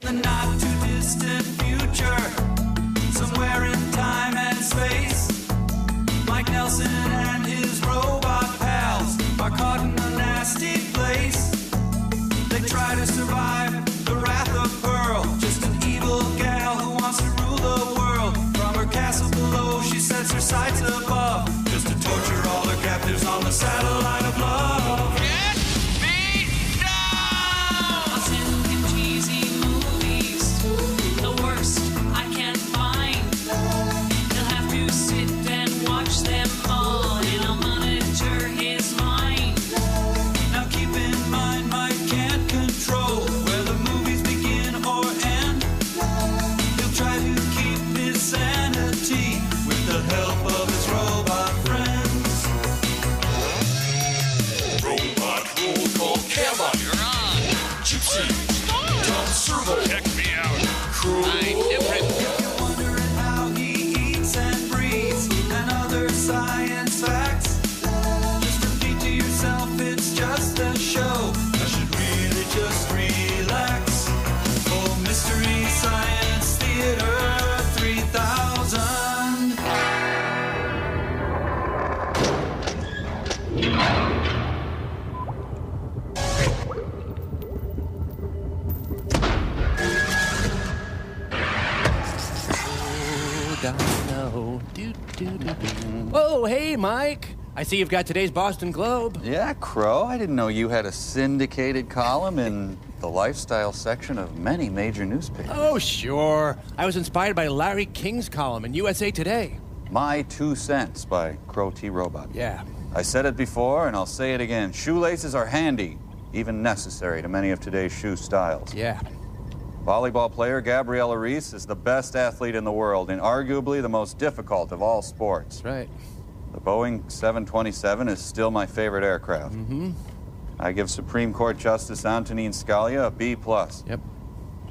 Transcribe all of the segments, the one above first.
The not too distant future, somewhere in time and space, Mike Nelson and his robot pals are caught in a nasty place. They try to survive the wrath of Pearl, just an evil gal who wants to rule the world. From her castle below, she sets her sights above, just to torture all her captives on the satellite of love. Get me down! Awesome and cheesy movies, the worst I can find. He'll have to sit and watch them all, and I'll monitor his mind. Now keep in mind, Mike can't control where the movies begin or end. He'll try to keep his sanity with the help of his robot friends. Robot roll call camera. You're on. Gypsy. Tom Servo. Check me out. My different. If you're wondering how he eats and breathes and other science facts, just repeat to yourself it's just a show. I should really just relax. Oh, Mystery Science Theater 3000. Oh, hey, Mike. I see you've got today's Boston Globe. Yeah, Crow. I didn't know you had a syndicated column in the lifestyle section of many major newspapers. Oh, sure. I was inspired by Larry King's column in USA Today. My 2 Cents by Crow T. Robot. Yeah. I said it before, and I'll say it again. Shoelaces are handy, even necessary to many of today's shoe styles. Yeah. Volleyball player Gabriela Reese is the best athlete in the world and arguably the most difficult of all sports. That's right. The Boeing 727 is still my favorite aircraft. Mm-hmm. I give Supreme Court Justice Antonin Scalia a B+. Yep.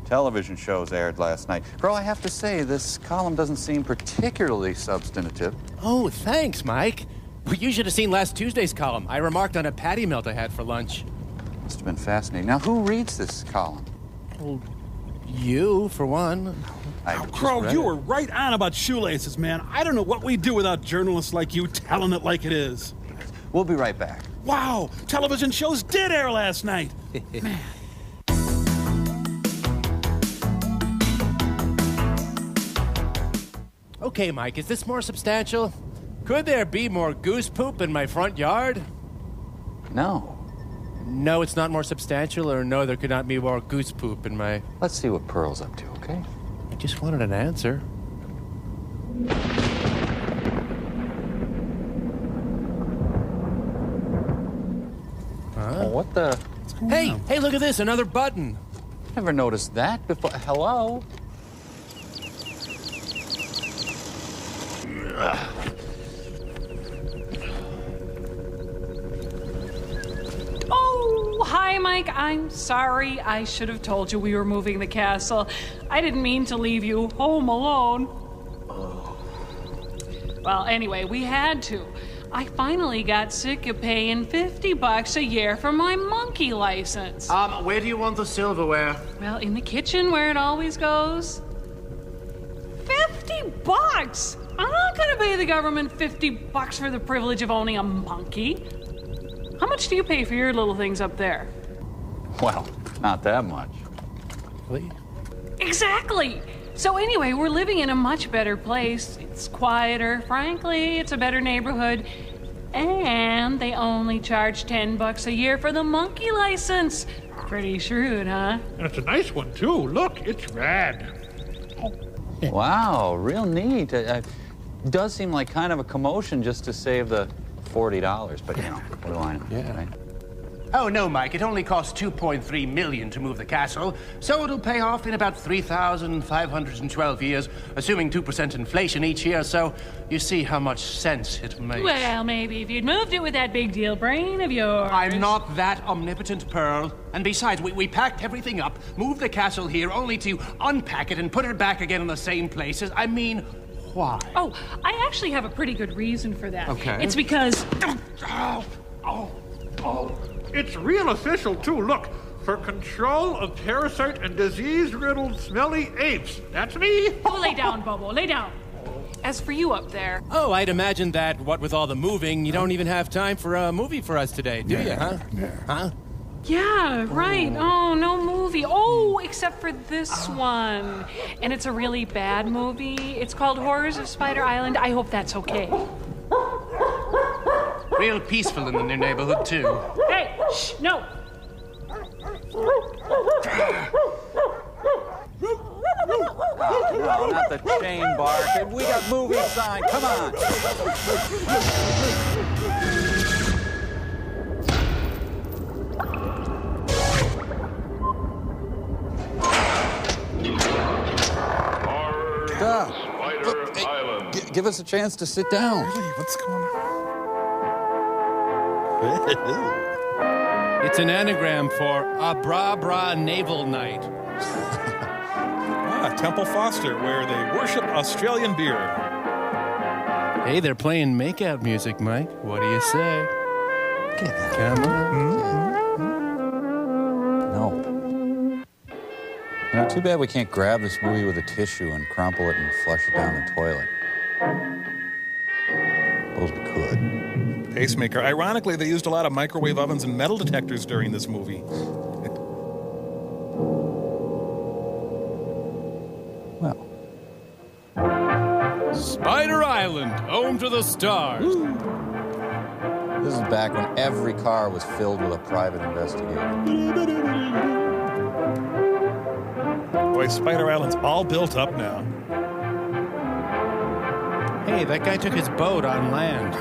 Television shows aired last night. Bro, I have to say, this column doesn't seem particularly substantive. Oh, thanks, Mike. Well, you should have seen last Tuesday's column. I remarked on a patty melt I had for lunch. Must have been fascinating. Now, who reads this column? Well, you, for one. I just Crow, read you it. were right on about shoelaces, man. I don't know what we'd do without journalists like you telling it like it is. We'll be right back. Wow, television shows did air last night. Man. Okay, Mike, is this more substantial? Could there be more goose poop in my front yard? No. No, it's not more substantial, or no, there could not be more goose poop in my... Let's see what Pearl's up to, okay? I just wanted an answer. Oh, what the? Hey, look at this, another button. Never noticed that before. Hello? Oh, hi, Mike. I'm sorry. I should have told you we were moving the castle. I didn't mean to leave you home alone. Well, anyway, we had to. I finally got sick of paying $50 a year for my monkey license. Where do you want the silverware? Well, in the kitchen where it always goes. $50? I'm not gonna pay the government $50 for the privilege of owning a monkey. How much do you pay for your little things up there? Well, not that much. Really? Exactly. So anyway, we're living in a much better place. It's quieter. Frankly, it's a better neighborhood. And they only charge $10 a year for the monkey license. Pretty shrewd, huh? And it's a nice one, too. Look, it's rad. Wow, real neat. It does seem like kind of a commotion just to save the $40, but you know, what do I know? Yeah. Right? Oh, no, Mike. It only costs $2.3 million to move the castle, so it'll pay off in about 3,512 years, assuming 2% inflation each year, so you see how much sense it makes. Well, maybe if you'd moved it with that big deal brain of yours. I'm not that omnipotent, Pearl. And besides, we packed everything up, moved the castle here, only to unpack it and put it back again in the same places. I mean, why? Oh, I actually have a pretty good reason for that. Okay. It's because... Oh, it's real official, too. Look, for control of parasite and disease-riddled smelly apes. That's me. Oh, lay down, Bobo, lay down. As for you up there, Oh, I'd imagine that, what with all the moving, you don't even have time for a movie for us today, do you, huh? Huh? yeah, right. Oh, no movie. Oh, except for this one. And it's a really bad movie. It's called Horrors of Spider Island. I hope that's okay. Real peaceful in the new neighborhood, too. Hey, shh, no. No, not the chain bark. We got movie sign. Come on. Spider Island. Give us a chance to sit down. Really? What's going on? It's an anagram for Abra Bra Naval Night. Temple Foster, where they worship Australian beer. Hey, they're playing makeout music, Mike. What do you say? Come on. No. You know, too bad we can't grab this movie with a tissue and crumple it and flush it down the toilet. Suppose we could. Pacemaker. Ironically, they used a lot of microwave ovens and metal detectors during this movie. Well. Spider Island, home to the stars. This is back when every car was filled with a private investigator. Boy, Spider Island's all built up now. Hey, that guy took his boat on land.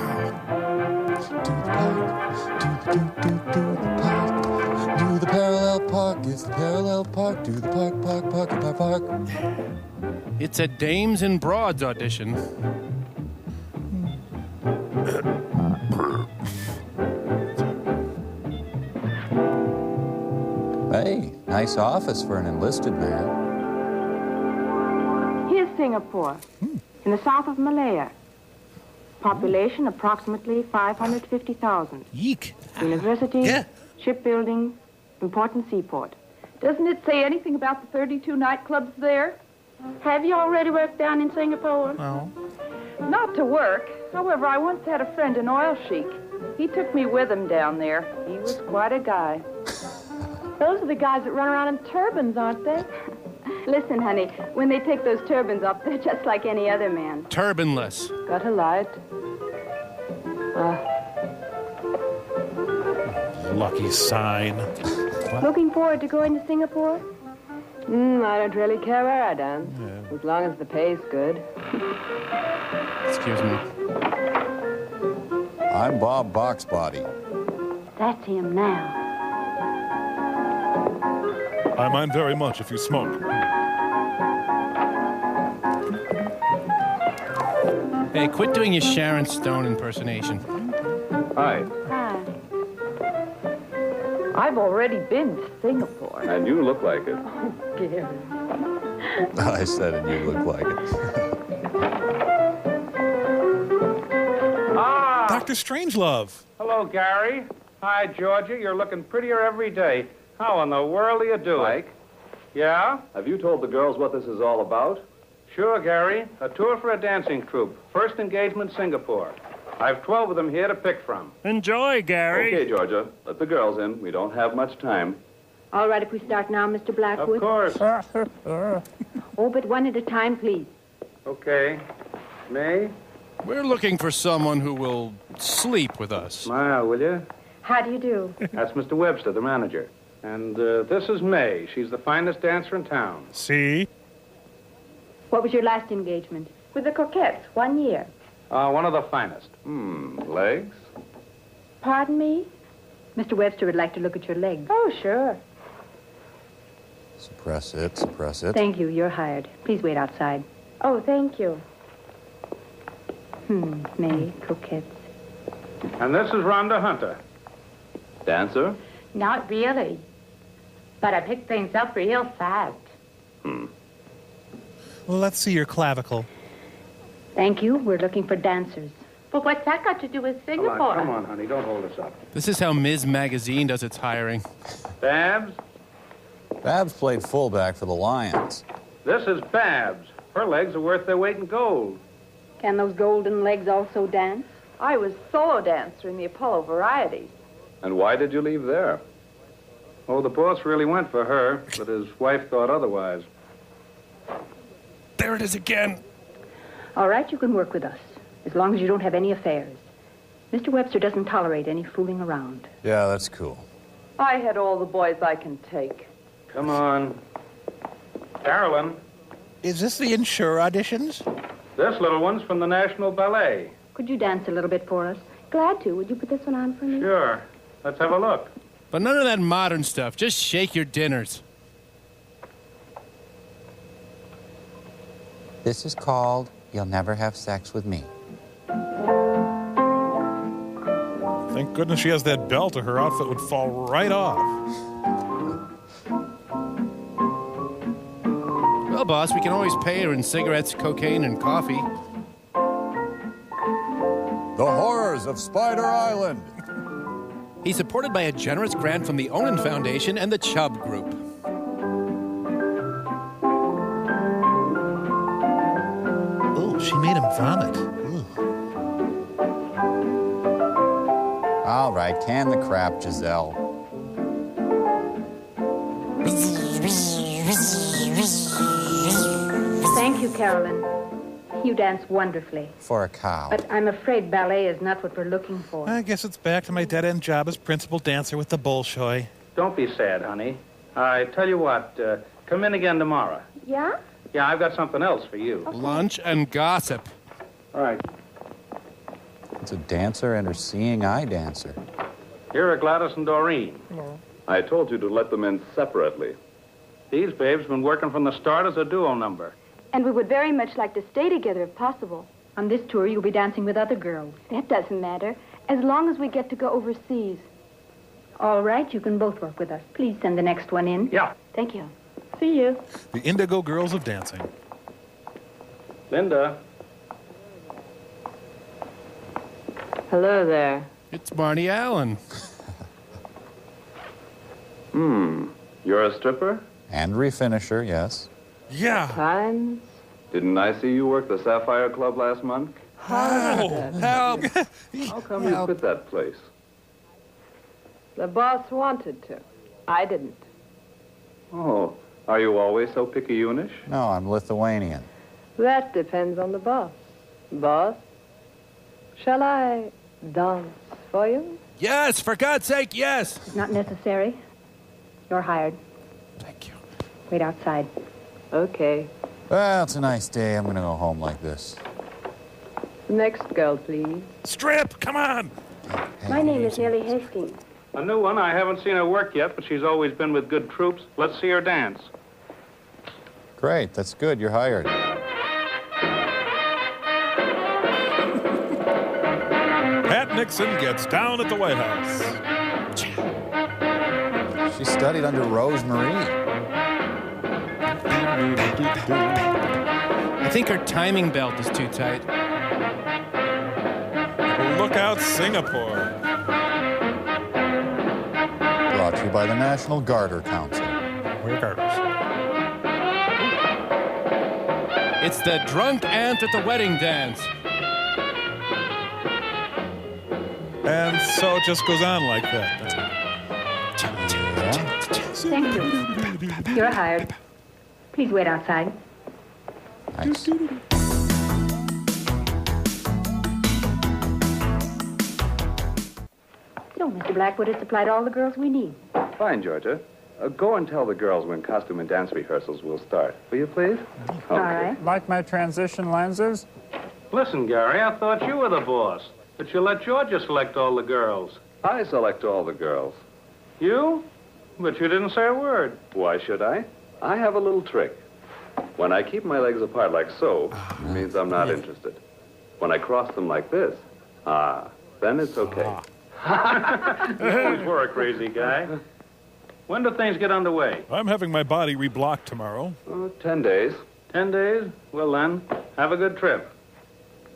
Do the parallel park, it's the parallel park, do the park, park. It's a Dames and Broads audition. Hey, nice office for an enlisted man. Here's Singapore, in the south of Malaya. Population approximately 550,000. Yeek. University, Yeah. shipbuilding, important seaport. Doesn't it say anything about the 32 nightclubs there? Have you already worked down in Singapore? No. Not to work. However, I once had a friend, an oil sheik. He took me with him down there. He was quite a guy. Those are the guys that run around in turbans, aren't they? Listen, honey, when they take those turbans off, they're just like any other man. Turbanless. Got a light. Lucky sign. Looking forward to going to Singapore? I don't really care where I dance, as long as the pay's good. Excuse me. I'm Bob Boxbody. That's him now. I mind very much if you smoke. Hey, quit doing your Sharon Stone impersonation. Hi. Hi. I've already been to Singapore. And you look like it. Gary. I said it, you look like it. Dr. Strangelove. Hello, Gary. Hi, Georgia. You're looking prettier every day. How in the world are you doing? Mike? Yeah? Have you told the girls what this is all about? Sure, Gary. A tour for a dancing troupe. First engagement, Singapore. I've 12 of them here to pick from. Enjoy, Gary. Okay, Georgia. Let the girls in. We don't have much time. All right, if we start now, Mr. Blackwood? Of course. Oh, but one at a time, please. Okay. May? We're looking for someone who will sleep with us. Smile, will you? How do you do? That's Mr. Webster, the manager. And this is May. She's the finest dancer in town. See? What was your last engagement? With the Coquettes, 1 year. One of the finest. Legs? Pardon me? Mr. Webster would like to look at your legs. Oh, sure. Suppress it, suppress it. Thank you. You're hired. Please wait outside. Oh, thank you. May, Coquettes. And this is Rhonda Hunter. Dancer? Not really. But I picked things up real fast. Well, let's see your clavicle. Thank you. We're looking for dancers. But what's that got to do with Singapore? Come on, honey. Don't hold us up. This is how Ms. Magazine does its hiring. Babs, Babs played fullback for the Lions. This is Babs. Her legs are worth their weight in gold. Can those golden legs also dance? I was solo dancer in the Apollo Varieties. And why did you leave there? Oh, the boss really went for her, but his wife thought otherwise. There it is again. All right, you can work with us, as long as you don't have any affairs. Mr. Webster doesn't tolerate any fooling around. Yeah, that's cool. I had all the boys I can take. Come on. Carolyn, Is this the Insure auditions? this little one's from the National Ballet. Could you dance a little bit for us? Glad to. Would you put this one on for me? Sure. Let's have a look. But none of that modern stuff. Just shake your dinners. This is called You'll Never Have Sex with Me. Thank goodness she has that belt or her outfit would fall right off. Well, boss, we can always pay her in cigarettes, cocaine, and coffee. The Horrors of Spider Island. He's supported by a generous grant from the Onan Foundation and the Chubb Group. Oh, she made him vomit. Ooh. All right, can the crap, Giselle. Thank you, Carolyn. You dance wonderfully. For a cow. But I'm afraid ballet is not what we're looking for. I guess it's back to my dead-end job as principal dancer with the Bolshoi. Don't be sad, honey. I tell you what, come in again tomorrow. Yeah? Yeah, I've got something else for you. Lunch and gossip. All right. It's a dancer and her seeing eye dancer. Here are Gladys and Doreen. I told you to let them in separately. These babes have been working from the start as a duo number. And we would very much like to stay together if possible. On this tour, you'll be dancing with other girls. That doesn't matter, as long as we get to go overseas. All right, you can both work with us. Please send the next one in. Yeah. Thank you. See you. The Indigo Girls of Dancing. Linda. Hello there. It's Barney Allen. You're a stripper? And refinisher, yes. Yeah. Times. Didn't I see you work the Sapphire Club last month? Oh, help! How come you quit that place? The boss wanted to. I didn't. Oh, are you always so picayunish? No, I'm Lithuanian. That depends on the boss. Boss, shall I dance for you? Yes, for God's sake, yes. It's not necessary. You're hired. Thank you. Wait outside. Okay. Well, it's a nice day. I'm going to go home like this. Next girl, please. Strip, come on! My name is Nellie Hastings. A new one. I haven't seen her work yet, but she's always been with good troops. Let's see her dance. Great, that's good. You're hired. Pat Nixon gets down at the White House. She studied under Rose Marie. I think her timing belt is too tight. Look out, Singapore. Brought to you by the National Garter Council. We're garters. It's the drunk aunt at the wedding dance. And so it just goes on like that. Thank you. You're hired. Please wait outside. Thanks. So, Mr. Blackwood has supplied all the girls we need. Fine, Georgia. Go and tell the girls when costume and dance rehearsals will start. Will you, please? All right. Like my transition lenses? Listen, Gary, I thought you were the boss. But you let Georgia select all the girls. I select all the girls. You? But you didn't say a word. Why should I? I have a little trick. When I keep my legs apart like so, it means I'm not interested. When I cross them like this, then it's okay. You always were a crazy guy. When do things get underway? I'm having my body reblocked tomorrow. 10 days. 10 days? Well, then, have a good trip.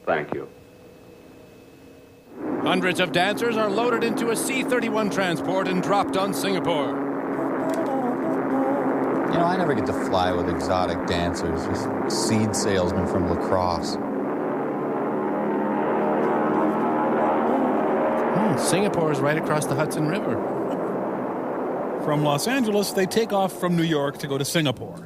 Thank you. Hundreds of dancers are loaded into a C-31 transport and dropped on Singapore. You know, I never get to fly with exotic dancers, just seed salesmen from La Crosse. Singapore is right across the Hudson River. From Los Angeles, they take off from New York to go to Singapore.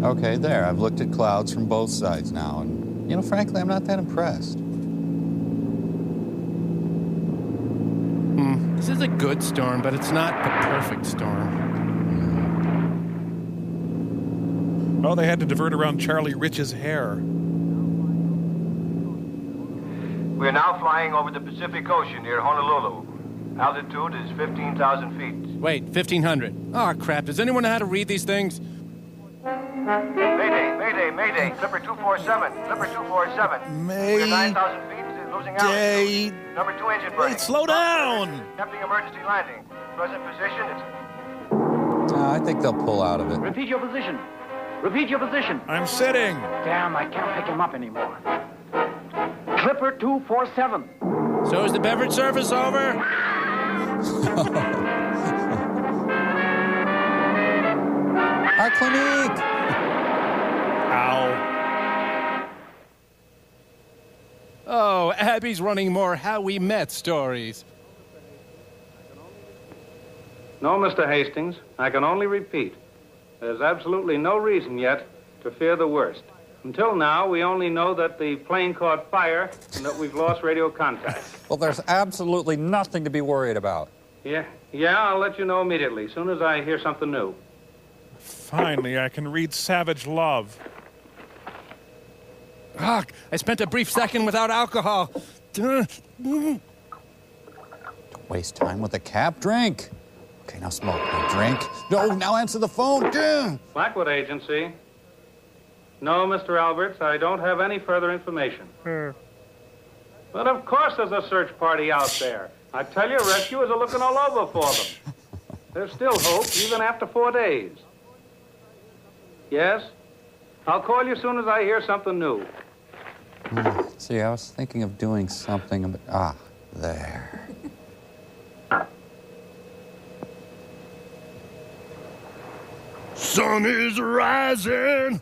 Okay, there. I've looked at clouds from both sides now, and, you know, frankly, I'm not that impressed. This is a good storm, but it's not the perfect storm. Oh, they had to divert around Charlie Rich's hair. We are now flying over the Pacific Ocean near Honolulu. Altitude is 15,000 feet. Wait, 1,500. Oh, crap. Does anyone know how to read these things? Mayday, mayday, mayday. Clipper 247. Clipper 247. We are 9,000 feet, losing altitude. Number 2 engine burning. Wait, slow down! Attempting emergency landing. Present position is... I think they'll pull out of it. Repeat your position. Repeat your position. I'm sitting. Damn, I can't pick him up anymore. Clipper 247. So is the beverage service over? Our clinique! Ow. Oh, Abby's running more How We Met stories. No, Mr. Hastings, I can only repeat. There's absolutely no reason yet to fear the worst. Until now, we only know that the plane caught fire and that we've lost radio contact. Well, there's absolutely nothing to be worried about. Yeah, I'll let you know immediately, as soon as I hear something new. Finally, I can read Savage Love. Ah, I spent a brief second without alcohol. Don't waste time with a cap. Drink. Okay, now smoke. Now drink. No, now answer the phone. Blackwood Agency. No, Mr. Alberts, I don't have any further information. But of course there's a search party out there. I tell you, rescuers are looking all over for them. There's still hope, even after 4 days. Yes? I'll call you as soon as I hear something new. See, I was thinking of doing something, but... there. Sun is rising.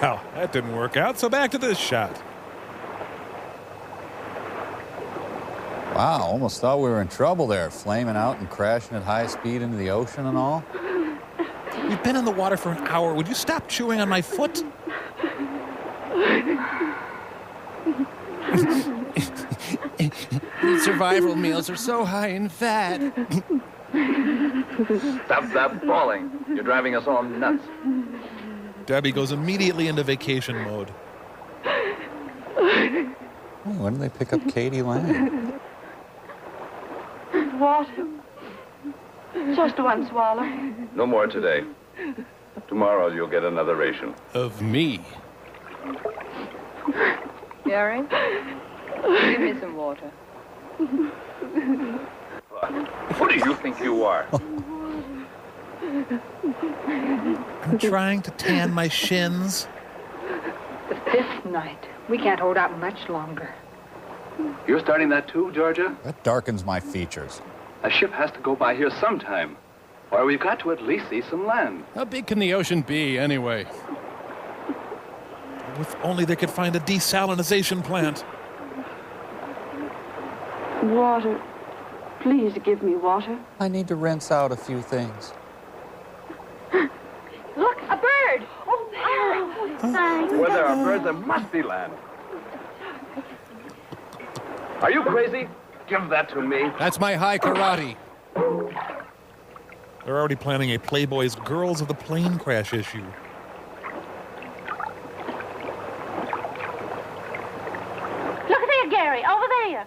Well, that didn't work out, so back to this shot. Wow, almost thought we were in trouble there, flaming out and crashing at high speed into the ocean and all. We've been in the water for an hour. Would you stop chewing on my foot? Survival meals are so high in fat. Stop that bawling. You're driving us all nuts. Debbie goes immediately into vacation mode. Hey, when did they pick up Katie Lang? Water. Just one swallow. No more today. Tomorrow you'll get another ration. Of me. Gary, give me some water. Who do you think you are? I'm trying to tan my shins. The fifth night. We can't hold out much longer. You're starting that too, Georgia? That darkens my features. A ship has to go by here sometime. Or we've got to at least see some land. How big can the ocean be, anyway? If only they could find a desalinization plant. Water. Please give me water. I need to rinse out a few things. Look, a bird. Oh, there. Thanks. Where there are birds, there must be land. Are you crazy? Give that to me. That's my high karate. They're already planning a Playboy's Girls of the Plane Crash issue. Look there, Gary, over there.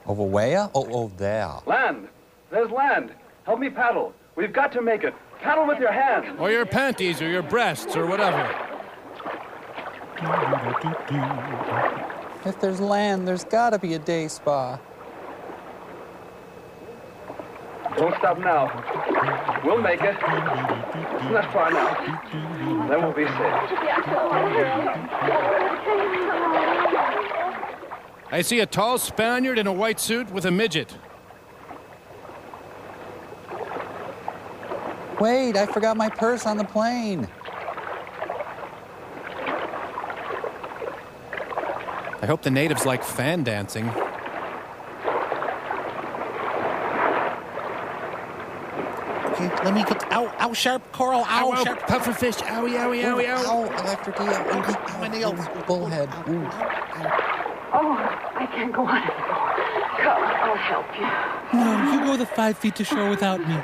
Over where? Oh, there. Land. There's land. Help me paddle. We've got to make it. Paddle with your hands. Or your panties, or your breasts, or whatever. If there's land, there's gotta be a day spa. Don't stop now. We'll make it. Not far now. Then we'll be safe. I see a tall Spaniard in a white suit with a midget. Wait, I forgot my purse on the plane. I hope the natives like fan dancing. Okay, let me get... Ow, sharp coral, ow, sharp... Pufferfish, owie, owie, owie, owie. Ow, electric eel. Ow, my nails. Bullhead. Ooh. Oh, I can't go on anymore. Come, I'll help you. No, you go the 5 feet to shore without me.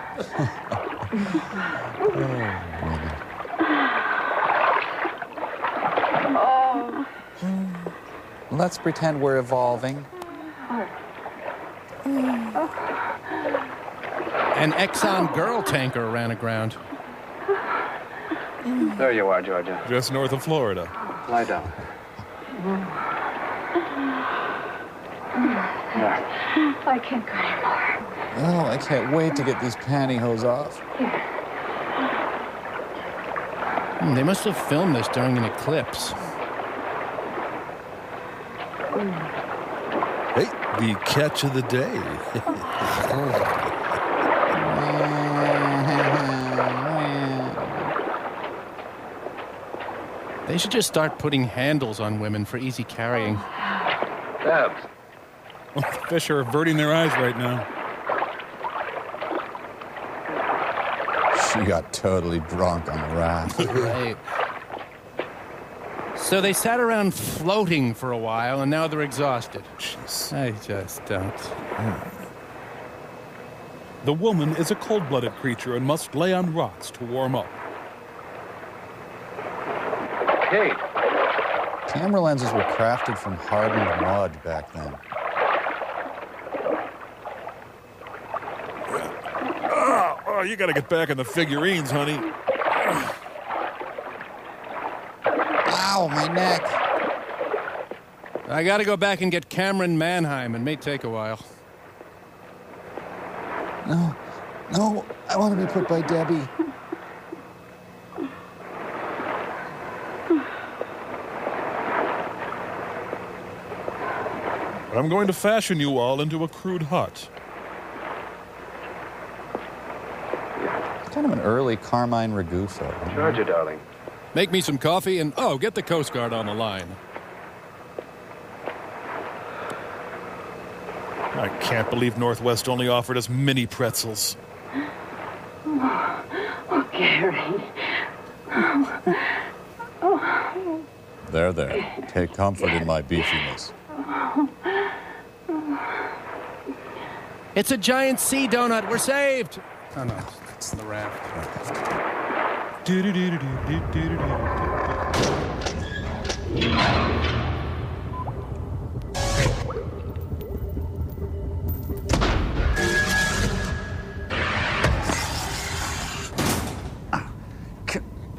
Oh. Let's pretend we're evolving. An Exxon girl tanker ran aground. There you are, Georgia. Just north of Florida. Lie down. I can't go anymore. Oh, I can't wait to get these pantyhose off. They must have filmed this during an eclipse. Hey, the catch of the day. They should just start putting handles on women for easy carrying. Babs. Well, the fish are averting their eyes right now. She got totally drunk on the raft. Right. So they sat around floating for a while, and now they're exhausted. Jeez. I just don't. The woman is a cold-blooded creature and must lay on rocks to warm up. Kate. Camera lenses were crafted from hardened mud back then. Oh, you gotta get back in the figurines, honey. Ow, my neck. I gotta go back and get Cameron Manheim. It may take a while. No, I want to be put by Debbie. I'm going to fashion you all into a crude hut. Kind of an early Carmine Ragusa. Georgia, darling. Make me some coffee and, get the Coast Guard on the line. I can't believe Northwest only offered us mini pretzels. Oh, Gary. Oh. There. Take comfort in my beefiness. It's a giant sea donut. We're saved. Oh, no. It's the raft.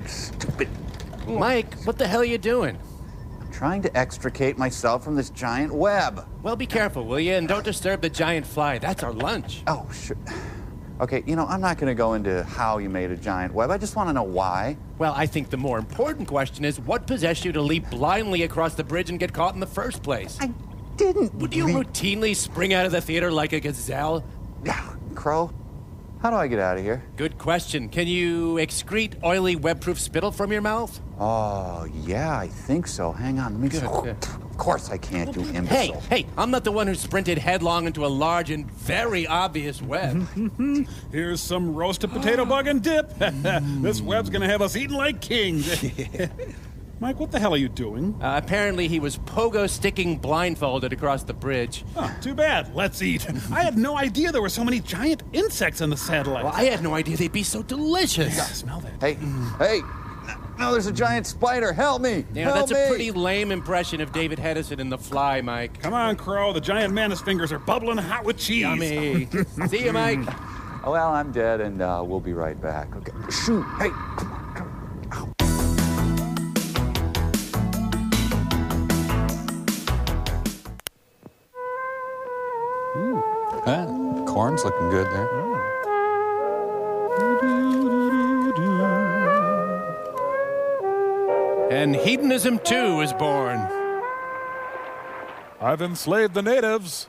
Stupid. Mike, what the hell are you doing? I'm trying to extricate myself from this giant web. Well, be careful, will you? And don't disturb the giant fly. That's our lunch. Oh, sure. Okay, I'm not going to go into how you made a giant web. I just want to know why. Well, I think the more important question is what possessed you to leap blindly across the bridge and get caught in the first place? I didn't. Would you routinely spring out of the theater like a gazelle? Yeah, Crow. How do I get out of here? Good question. Can you excrete oily web-proof spittle from your mouth? Oh, yeah, I think so. Hang on, let me Good. Of course I can't, you imbecile. Hey, I'm not the one who sprinted headlong into a large and very obvious web. Here's some roasted potato bug and dip. This web's gonna have us eating like kings. Mike, what the hell are you doing? Apparently he was pogo-sticking blindfolded across the bridge. Oh, too bad. Let's eat. I had no idea there were so many giant insects in the satellite. Well, I had no idea they'd be so delicious. Yeah, smell that. Hey, no, there's a giant spider. Help me. Yeah, that's a pretty lame impression of David Hedison in The Fly, Mike. Come on, Crow. The giant mantis fingers are bubbling hot with cheese. Yummy. See you, Mike. Oh, well, I'm dead, and we'll be right back. Okay. Shoot. Hey, come on. Ow. Corn's looking good there. And hedonism, too, is born. I've enslaved the natives.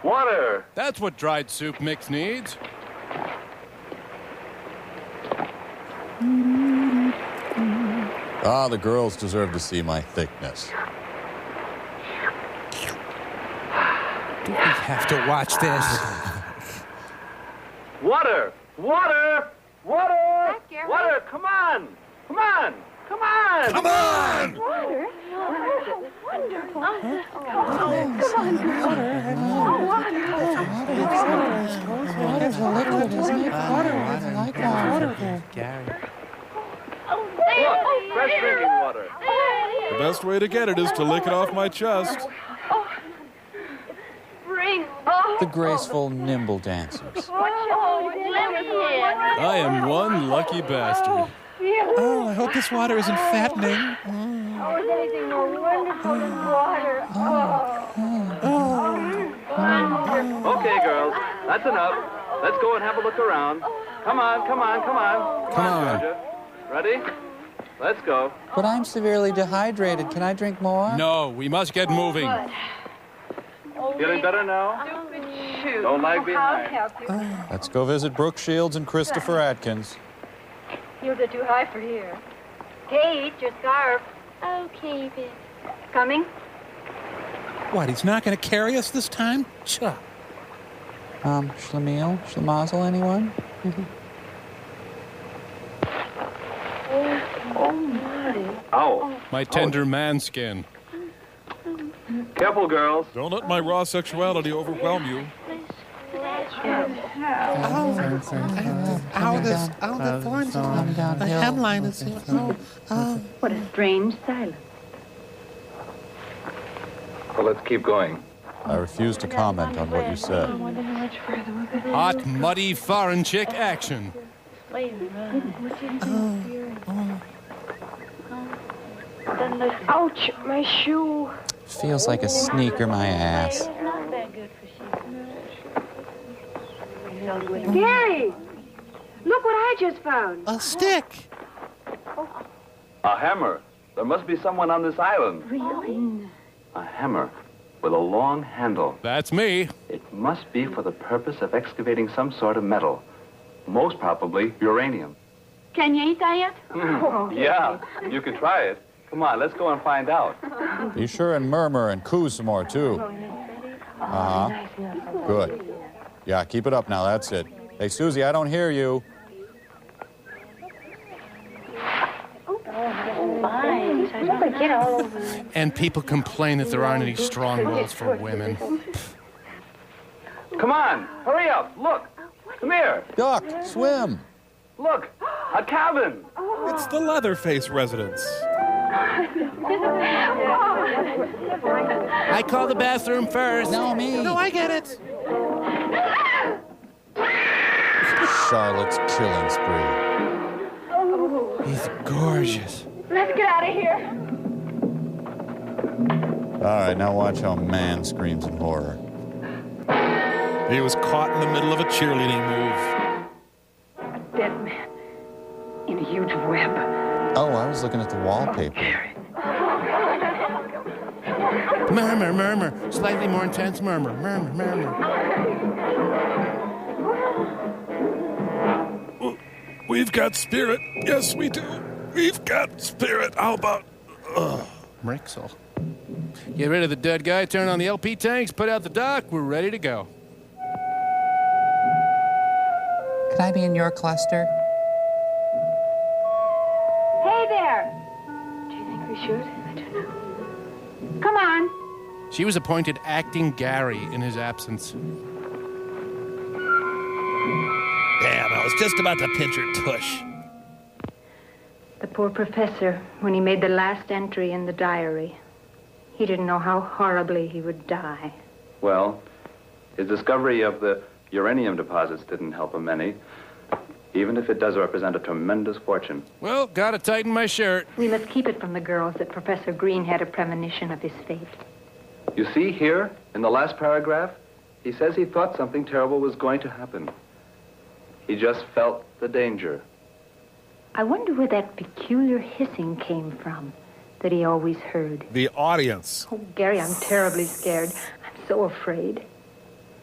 Water! That's what dried soup mix needs. Ah, the girls deserve to see my thickness. Do we have to watch this? Water! Water! Water! Water! Come on! Come on! Come on! Come on! Water? Oh, wonderful. Come on, water. Water's a liquid, isn't it? Water. I like water. Gary. Look, fresh drinking water. The best way to get it is to lick it off my chest. The graceful, nimble dancers. I am one lucky bastard. Oh, I hope this water isn't fattening. Oh, is anything more wonderful than water? Okay, girls, that's enough. Let's go and have a look around. Come on, come on, come on. Come on. Georgia. Ready? Let's go. But I'm severely dehydrated. Can I drink more? No, we must get moving. Feeling better now? Don't lag behind. Let's go visit Brooke Shields and Christopher Atkins. Heels are too high for here. Kate, your scarf. Okay, babe. Coming? What, he's not going to carry us this time? Chuck. Schlemiel? Schlemazel, anyone? Ow. My tender man skin. Careful, girls. Don't let my raw sexuality overwhelm you. The thorns. The hemline is here. What a strange silence. Well, let's keep going. I refuse to comment on what you said. Hot, muddy, foreign chick action. Ouch, my shoe. Feels like a sneaker my ass. Gary! Look what I just found. A stick. A hammer. There must be someone on this island. Really? A hammer with a long handle. That's me. It must be for the purpose of excavating some sort of metal. Most probably uranium. Can you eat that yet? Yeah, you can try it. Come on, let's go and find out. Be sure and murmur and coo some more, too. Uh-huh. Good. Yeah, keep it up now, that's it. Hey, Susie, I don't hear you. And people complain that there aren't any strong wills for women. Come on, hurry up. Look, come here. Duck, swim. Look, a cabin. It's the Leatherface residence. I call the bathroom first. No, me. No, I get it. Charlotte's killing spree. He's gorgeous. Let's get out of here. All right, now watch how man screams in horror. He was caught in the middle of a cheerleading move. A dead man in a huge web. Oh, I was looking at the wallpaper. Murmur, murmur. Slightly more intense murmur. Murmur, murmur. We've got spirit. Yes, we do. We've got spirit. How about... Mrixel. Get rid of the dead guy, turn on the LP tanks, put out the dock. We're ready to go. Can I be in your cluster? Hey there! Do you think we should? I don't know. Come on. She was appointed acting Gary in his absence. Damn, I was just about to pinch her tush. The poor professor, when he made the last entry in the diary, he didn't know how horribly he would die. Well, his discovery of the uranium deposits didn't help him any, even if it does represent a tremendous fortune. Well, gotta tighten my shirt. We must keep it from the girls that Professor Green had a premonition of his fate. You see here, in the last paragraph, he says he thought something terrible was going to happen. He just felt the danger. I wonder where that peculiar hissing came from that he always heard. The audience. Oh, Gary, I'm terribly scared. I'm so afraid.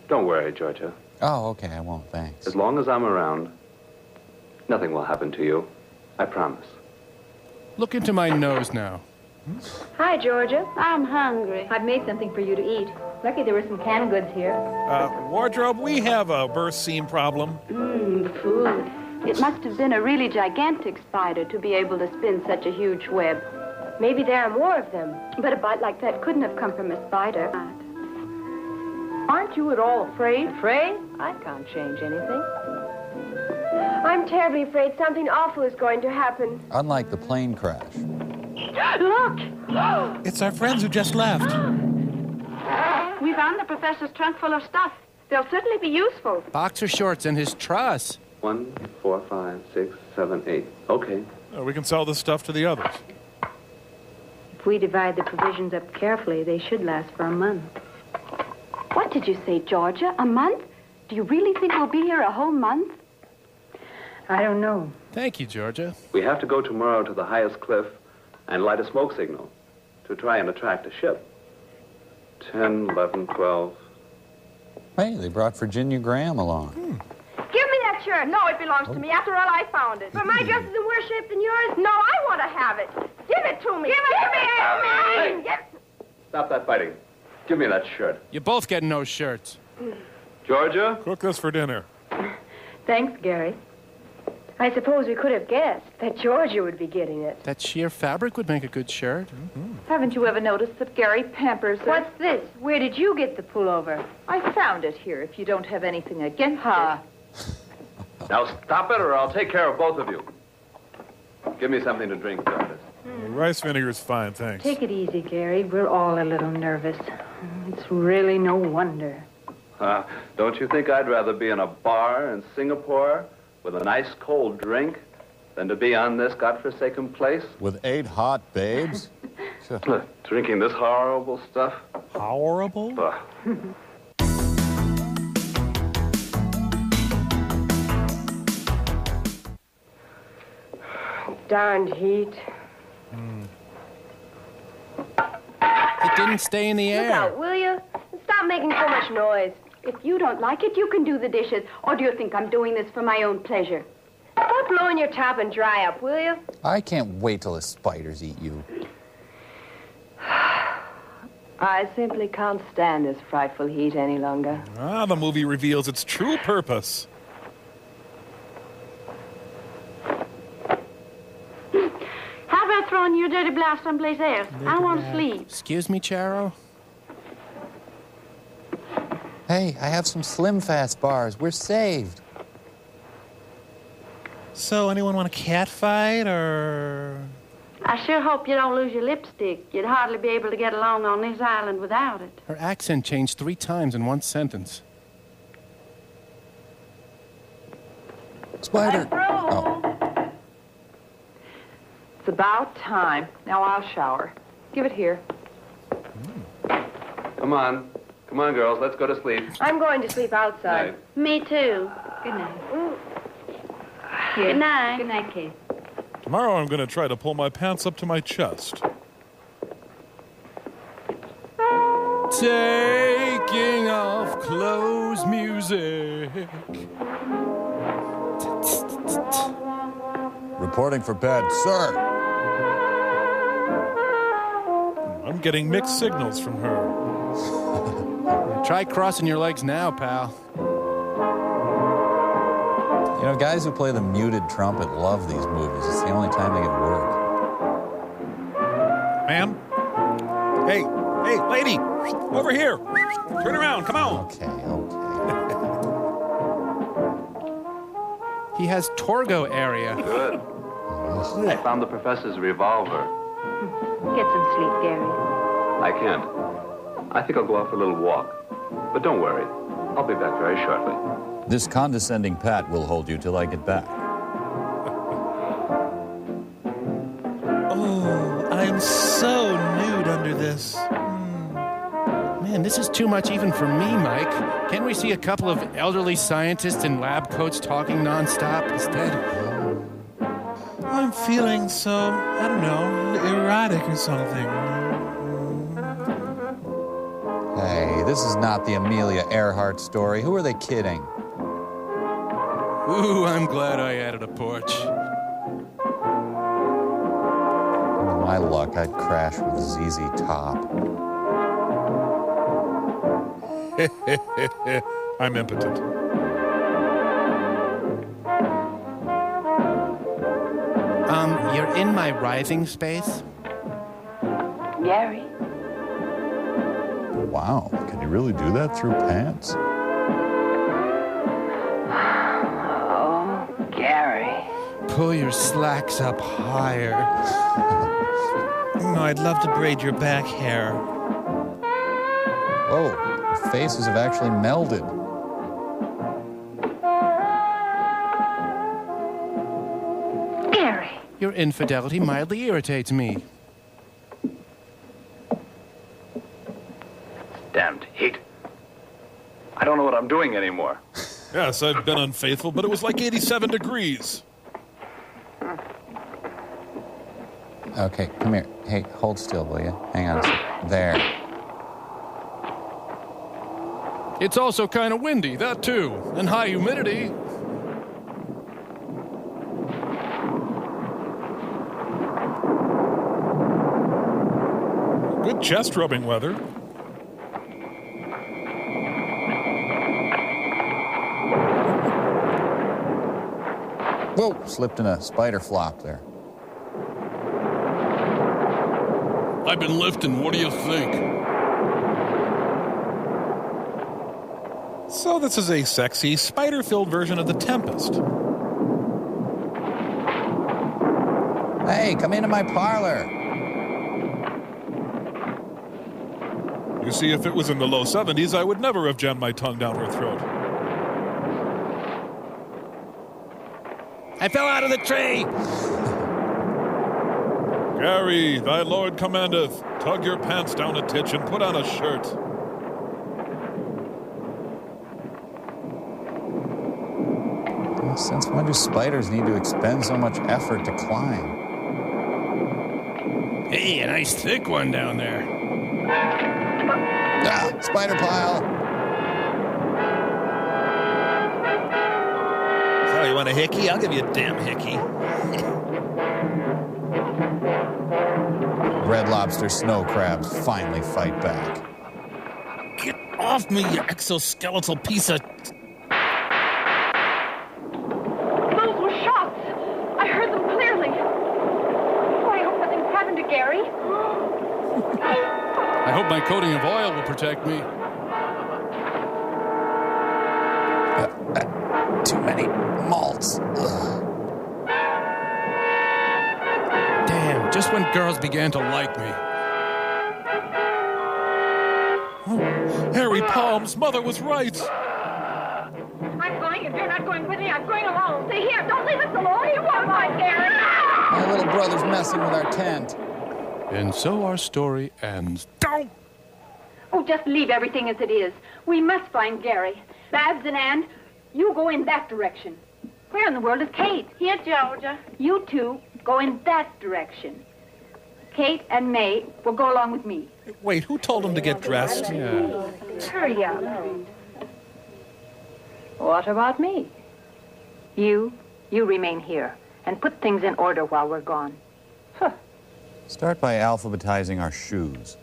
Don't worry, Georgia. Oh, okay, I won't, thanks. As long as I'm around, nothing will happen to you. I promise. Look into my nose now. Hi, Georgia. I'm hungry. I've made something for you to eat. Lucky there were some canned goods here. Wardrobe, we have a birth scene problem. Food. It must have been a really gigantic spider to be able to spin such a huge web. Maybe there are more of them. But a bite like that couldn't have come from a spider. Aren't you at all afraid? Afraid? I can't change anything. I'm terribly afraid something awful is going to happen. Unlike the plane crash. Look! It's our friends who just left. We found the professor's trunk full of stuff. They'll certainly be useful. Boxer shorts and his truss. 1, 4, 5, 6, 7, 8. Okay. We can sell this stuff to the others. If we divide the provisions up carefully, they should last for a month. What did you say, Georgia? A month? Do you really think we'll be here a whole month? I don't know. Thank you, Georgia. We have to go tomorrow to the highest cliff and light a smoke signal to try and attract a ship. 10, 11, 12. Hey, they brought Virginia Graham along. Give me that shirt. No, it belongs to me. After all, I found it. But my dress is in worse shape than yours. No, I want to have it. Give it to me. Give it to me. Stop that fighting. Give me that shirt. You both get no shirts. Georgia? Cook this for dinner. Thanks, Gary. I suppose we could have guessed that Georgia would be getting it. That sheer fabric would make a good shirt. Haven't you ever noticed that Gary pampers her? What's this? Where did you get the pullover? I found it here, if you don't have anything against it. Now stop it or I'll take care of both of you. Give me something to drink, Jarvis. Rice vinegar's fine, thanks. Take it easy, Gary. We're all a little nervous. It's really no wonder. Don't you think I'd rather be in a bar in Singapore with a nice cold drink than to be on this godforsaken place? With 8 hot babes? Drinking this horrible stuff? Horrible? Darned heat. It didn't stay in the Look air. out, will you? Stop making so much noise. If you don't like it, you can do the dishes. Or do you think I'm doing this for my own pleasure? Stop blowing your top and dry up, will you? I can't wait till the spiders eat you. I simply can't stand this frightful heat any longer. The movie reveals its true purpose. How about throwing your dirty blouse someplace else? I want to sleep. Excuse me, Charo? Hey, I have some Slim Fast bars. We're saved. So, anyone want a cat fight, or...? I sure hope you don't lose your lipstick. You'd hardly be able to get along on this island without it. Her accent changed 3 times in one sentence. Spider. Oh. It's about time. Now I'll shower. Give it here. Come on. Come on, girls. Let's go to sleep. I'm going to sleep outside. Night. Me too. Good night. Here. Good night. Good night, Kate. Tomorrow I'm going to try to pull my pants up to my chest. Taking off clothes music. Reporting for bed, sir. I'm getting mixed signals from her. Try crossing your legs now, pal. You know, guys who play the muted trumpet love these movies. It's the only time they get work. Ma'am? Hey, lady! Over here! Turn around, come on! Okay. He has Torgo area. Good. I found the professor's revolver. Get some sleep, Gary. I can't. I think I'll go out for a little walk. But don't worry. I'll be back very shortly. This condescending Pat will hold you till I get back. Oh, I'm so nude under this. Man, this is too much even for me, Mike. Can't we see a couple of elderly scientists in lab coats talking nonstop instead? feeling so, I don't know, erotic or something. Hey, this is not the Amelia Earhart story. Who are they kidding? Ooh, I'm glad I added a porch. With my luck, I'd crash with ZZ Top. I'm impotent. You're in my writhing space? Gary. Wow, can you really do that through pants? Oh, Gary. Pull your slacks up higher. No, I'd love to braid your back hair. Whoa, your faces have actually melded. Gary. Your infidelity mildly irritates me. Damned heat. I don't know what I'm doing anymore. Yes, I've been unfaithful, but it was like 87 degrees. Okay, come here. Hey, hold still, will you? Hang on a second. There. It's also kind of windy, that too, and high humidity. Good chest rubbing weather. Whoa, slipped in a spider flop there. I've been lifting, what do you think? So this is a sexy, spider-filled version of The Tempest. Hey, come into my parlor. You see, if it was in the low 70s, I would never have jammed my tongue down her throat. I fell out of the tree! Gary, thy lord commandeth, tug your pants down a titch and put on a shirt. Since when do spiders need to expend so much effort to climb? Hey, a nice thick one down there. Ah, spider pile. Oh, you want a hickey? I'll give you a damn hickey. Red Lobster snow crabs finally fight back. Get off me, you exoskeletal piece of... Those were shots. I heard them clearly. Oh, I hope nothing's happened to Gary. I hope my coating of oil will protect me. Too many malts. Ugh. Damn, just when girls began to like me. Oh, Harry Palm's mother was right. I'm going. If you're not going with me, I'm going alone. Stay here. Don't leave us alone. You won't find Gary. My little brother's messing with our tent. And so our story ends. Oh, just leave everything as it is. We must find Gary. Babs and Ann, you go in that direction. Where in the world is Kate? Here, Georgia. You two go in that direction. Kate and May will go along with me. Wait, who told him to get dressed? Hurry up. What about me? You remain here and put things in order while we're gone. Start by alphabetizing our shoes.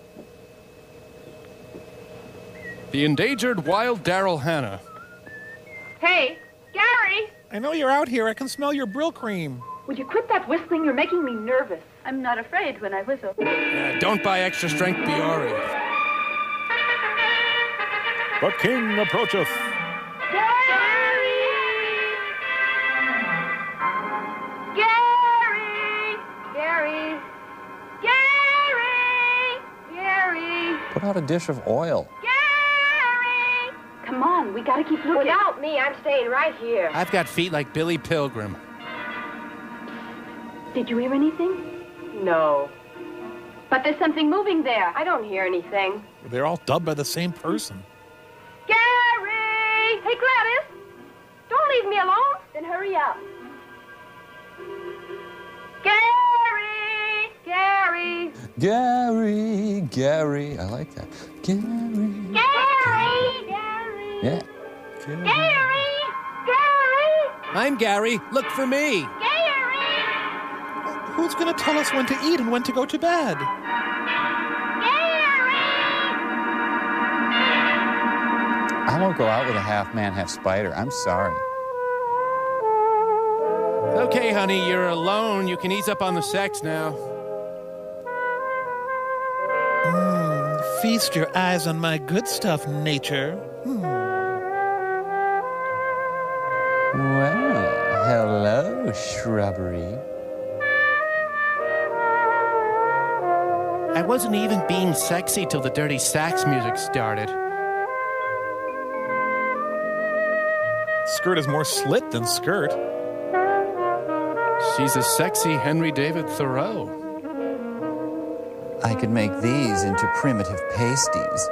The endangered wild Daryl Hannah. Hey, Gary! I know you're out here. I can smell your Brill cream. Would you quit that whistling? You're making me nervous. I'm not afraid when I whistle. Don't buy extra strength Biore. The king approacheth. Gary! Gary! Gary! Gary! Gary! Put out a dish of oil. Gary! Come on, we gotta keep looking. Without me, I'm staying right here. I've got feet like Billy Pilgrim. Did you hear anything? No. But there's something moving there. I don't hear anything. They're all dubbed by the same person. Gary! Hey, Gladys! Don't leave me alone. Then hurry up. Gary! Gary, Gary. I like that. Gary. Gary! Yeah. Gary! Gary! I'm Gary. Look for me. Gary! Who's going to tell us when to eat and when to go to bed? I won't go out with a half man, half spider. I'm sorry. Okay, honey, you're alone. You can ease up on the sex now. Feast your eyes on my good stuff, nature. Well, hello, shrubbery. I wasn't even being sexy till the dirty sax music started. Skirt is more slit than skirt. She's a sexy Henry David Thoreau. I could make these into primitive pasties.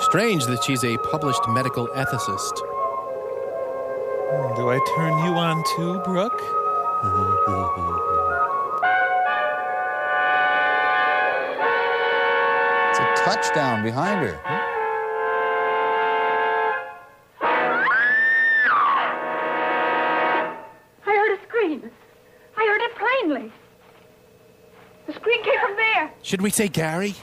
Strange that she's a published medical ethicist. Do I turn you on too, Brooke? It's a touchdown behind her. I heard a scream. I heard it plainly. The scream came from there. Should we say Gary?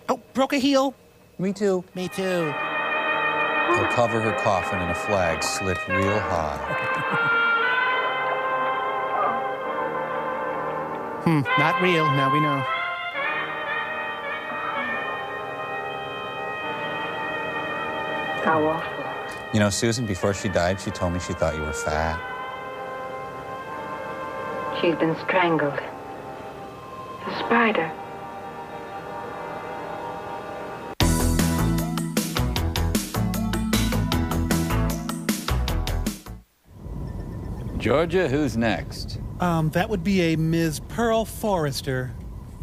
Oh, broke a heel. Me too. Me too. They'll cover her coffin in a flag slit real high. Not real. Now we know. How awful. You know, Susan, before she died, she told me she thought you were fat. She's been strangled. A spider. Georgia, who's next? That would be a Ms. Pearl Forrester.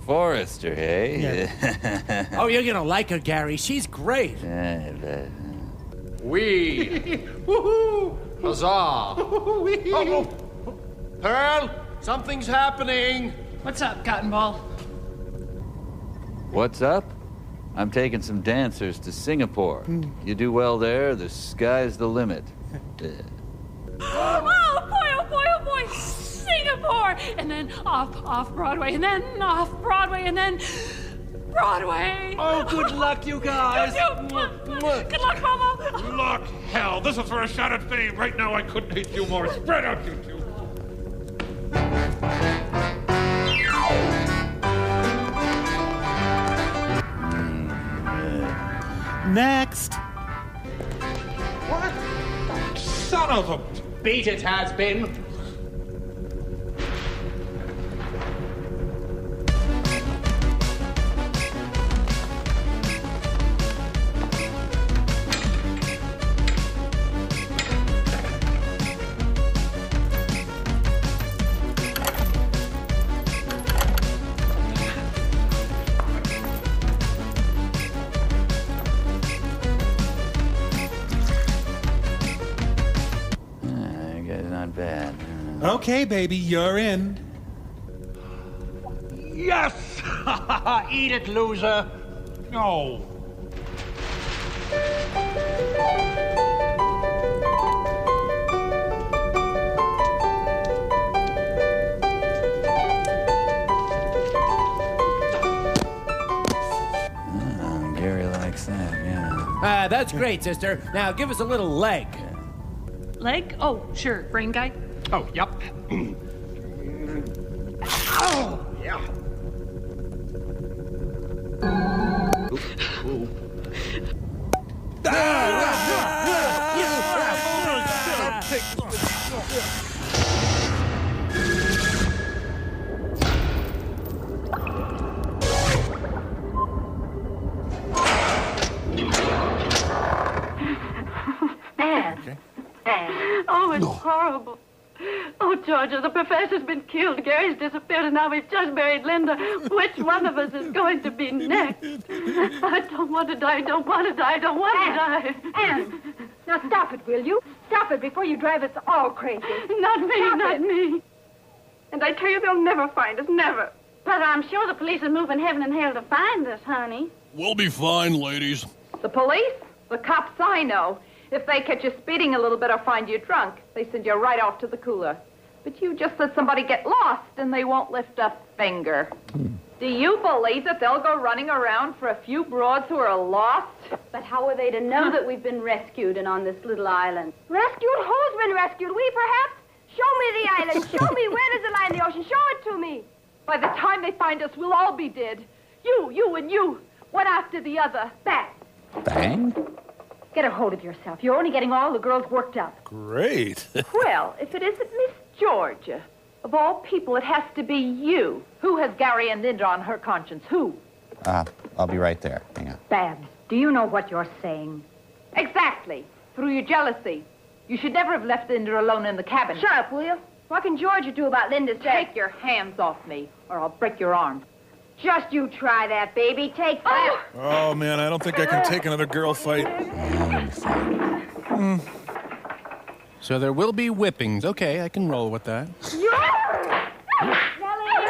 Forrester, hey? Yeah. Oh, you're gonna like her, Gary. She's great. We. Woohoo! Huzzah! Oh, Pearl, something's happening. What's up, Cotton Ball? What's up? I'm taking some dancers to Singapore. You do well there, the sky's the limit. Oh boy, Singapore! And then off Broadway, and then off Broadway, and then Broadway. Oh, good luck, you guys. Good luck, Mama. Look, hell, this is for a shot at fame. Right now, I couldn't hate you more. Spread out, you two. Next. What? Son of a... Beat it, has been. Not bad. Okay, baby, you're in. Yes! Eat it, loser. No. Gary likes that, yeah. That's great, sister. Now give us a little leg. Leg? Oh, sure. Brain guy? Oh, yep. Oh, yeah. Ooh. Oh, it's horrible. Oh, Georgia, the professor's been killed. Gary's disappeared, and now we've just buried Linda. Which one of us is going to be next? I don't want to die. I don't want to die. I don't want to die. Anne, Now stop it, will you? Stop it before you drive us all crazy. Not me, Stop not it. me. And I tell you, they'll never find us, never. But I'm sure the police are moving heaven and hell to find us, honey. We'll be fine, ladies. The police? The cops I know. If they catch you speeding a little bit or find you drunk, they send you right off to the cooler. But you just let somebody get lost and they won't lift a finger. Do you believe that they'll go running around for a few broads who are lost? But how are they to know that we've been rescued and on this little island? Rescued? Who's been rescued? We, perhaps? Show me the island. Show me. Where does it lie in the ocean? Show it to me. By the time they find us, we'll all be dead. You, and you. One after the other. Back. Bang? Get a hold of yourself. You're only getting all the girls worked up. Great. Well, if it isn't Miss Georgia, of all people, it has to be you. Who has Gary and Linda on her conscience? Who? I'll be right there. Hang on. Babs, do you know what you're saying? Exactly. Through your jealousy. You should never have left Linda alone in the cabin. Shut up, will you? What can Georgia do about Linda's death? Take your hands off me, or I'll break your arm. Just you try that, baby. Take that. Oh, man, I don't think I can take another girl fight. So there will be whippings. Okay, I can roll with that.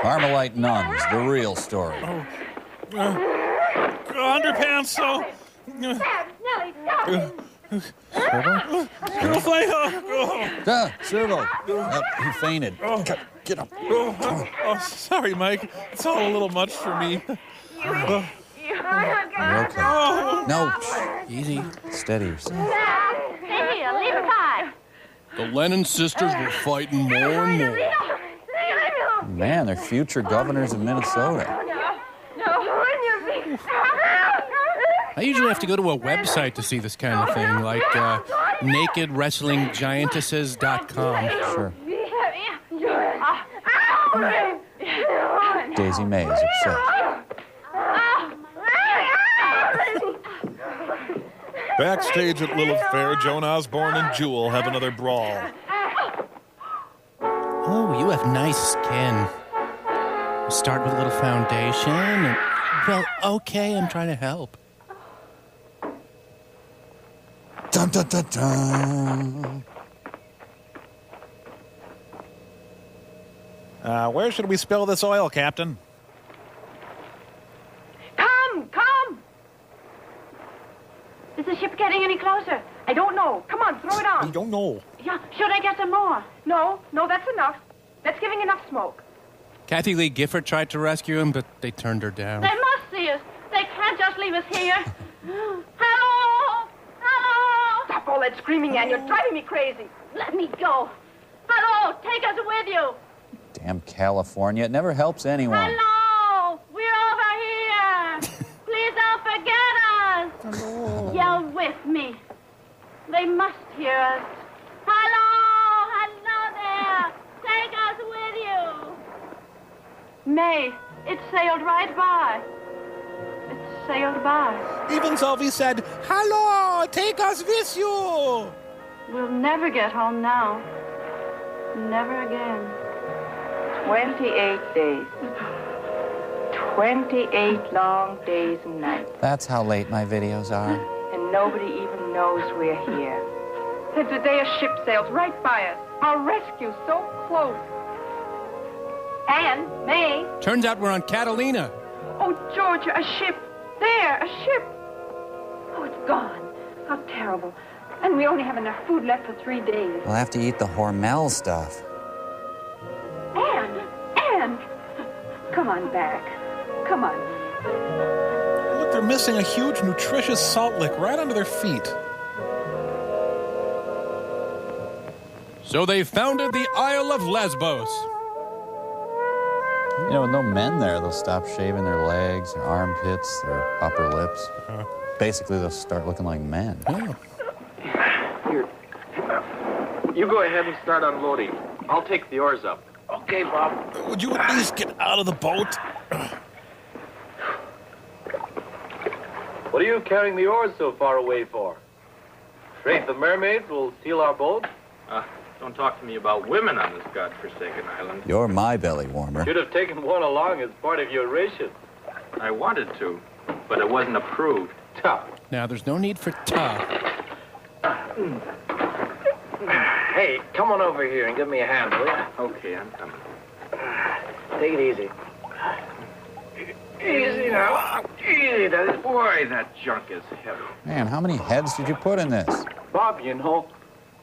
Carmelite nuns, the real story. Underpants, so... Nellie, stop. Girl fight. Servo. He fainted. Get up. Oh, sorry, Mike. It's all a little much for me. You're okay. No. Easy. Steady yourself. Stay here, leave it high. The Lennon sisters were fighting more and more. Man, they're future governors of Minnesota. I usually have to go to a website to see this kind of thing, like nakedwrestlinggiantesses.com. Sure. Daisy May is upset. Backstage at Lilith Fair, Joan Osborne and Jewel have another brawl. Oh, you have nice skin. Start with a little foundation. And, well, okay, I'm trying to help. Dun, dun, dun, dun. Where should we spill this oil, Captain? Come! Is the ship getting any closer? I don't know. Come on, throw it on. I don't know. Yeah, should I get some more? No, that's enough. That's giving enough smoke. Kathy Lee Gifford tried to rescue him, but they turned her down. They must see us. They can't just leave us here. Hello! Hello! Stop all that screaming, Ann. You're driving me crazy. Let me go. Hello! Take us with you. Damn California. It never helps anyone. Hello! We're over here. Please don't forget us. Hello. Yell with me. They must hear us. Hello! Hello there! Take us with you. May, it sailed right by. It sailed by. Even Sylvie said, "Hello, take us with you." We'll never get home now. Never again. 28 days. 28 long days and nights. That's how late my videos are. And nobody even knows we're here. And today a ship sails right by us. Our rescue so close. Anne, May. Turns out we're on Catalina. Oh, Georgia, a ship. There, a ship. Oh, it's gone. How terrible. And we only have enough food left for 3 days. We'll have to eat the Hormel stuff. Anne! Come on back. Come on. Look, they're missing a huge, nutritious salt lick right under their feet. So they founded the Isle of Lesbos. You know, with no men there, they'll stop shaving their legs, their armpits, their upper lips. Basically, they'll start looking like men. Oh. Here. You go ahead and start unloading. I'll take the oars up. Okay, Bob. Would you at least get out of the boat? What are you carrying the oars so far away for? Afraid the mermaids will steal our boat? Don't talk to me about women on this godforsaken island. You're my belly warmer. Should have taken one along as part of your ration. I wanted to, but it wasn't approved. Tough. Now, there's no need for tough. Hey, come on over here and give me a hand, will you? Okay, I'm coming. Take it easy. Easy now. Easy. Boy, that junk is heavy. Man, how many heads did you put in this? Bob, you know,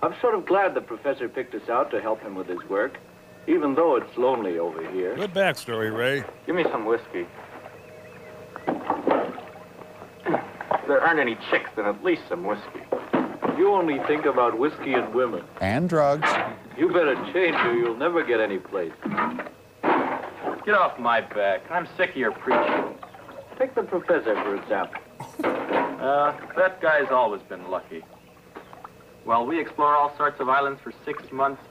I'm sort of glad the professor picked us out to help him with his work, even though it's lonely over here. Good backstory, Ray. Give me some whiskey. If there aren't any chicks, then at least some whiskey. You only think about whiskey and women. And drugs. You better change or you'll never get any place. Get off my back. I'm sick of your preaching. Take the professor, for example. That guy's always been lucky. While we explore all sorts of islands for 6 months,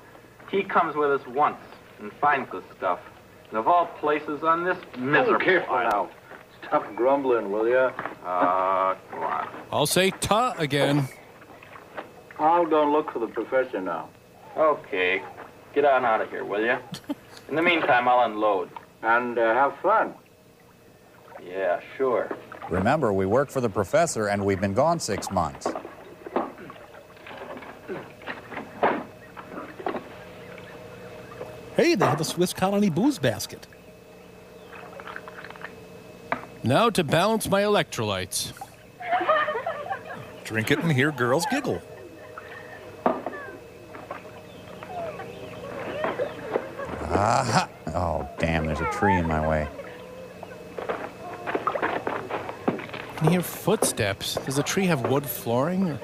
he comes with us once and finds the stuff. And of all places on this miserable careful now. Stop grumbling, will ya? Come on. I'll say ta again. I'll go and look for the professor now. Okay. Get on out of here, will you? In the meantime, I'll unload. And have fun. Yeah, sure. Remember, we work for the professor, and we've been gone 6 months. Hey, they have a Swiss Colony booze basket. Now to balance my electrolytes. Drink it and hear girls giggle. Aha! Oh, damn, there's a tree in my way. I can hear footsteps. Does the tree have wood flooring? Or...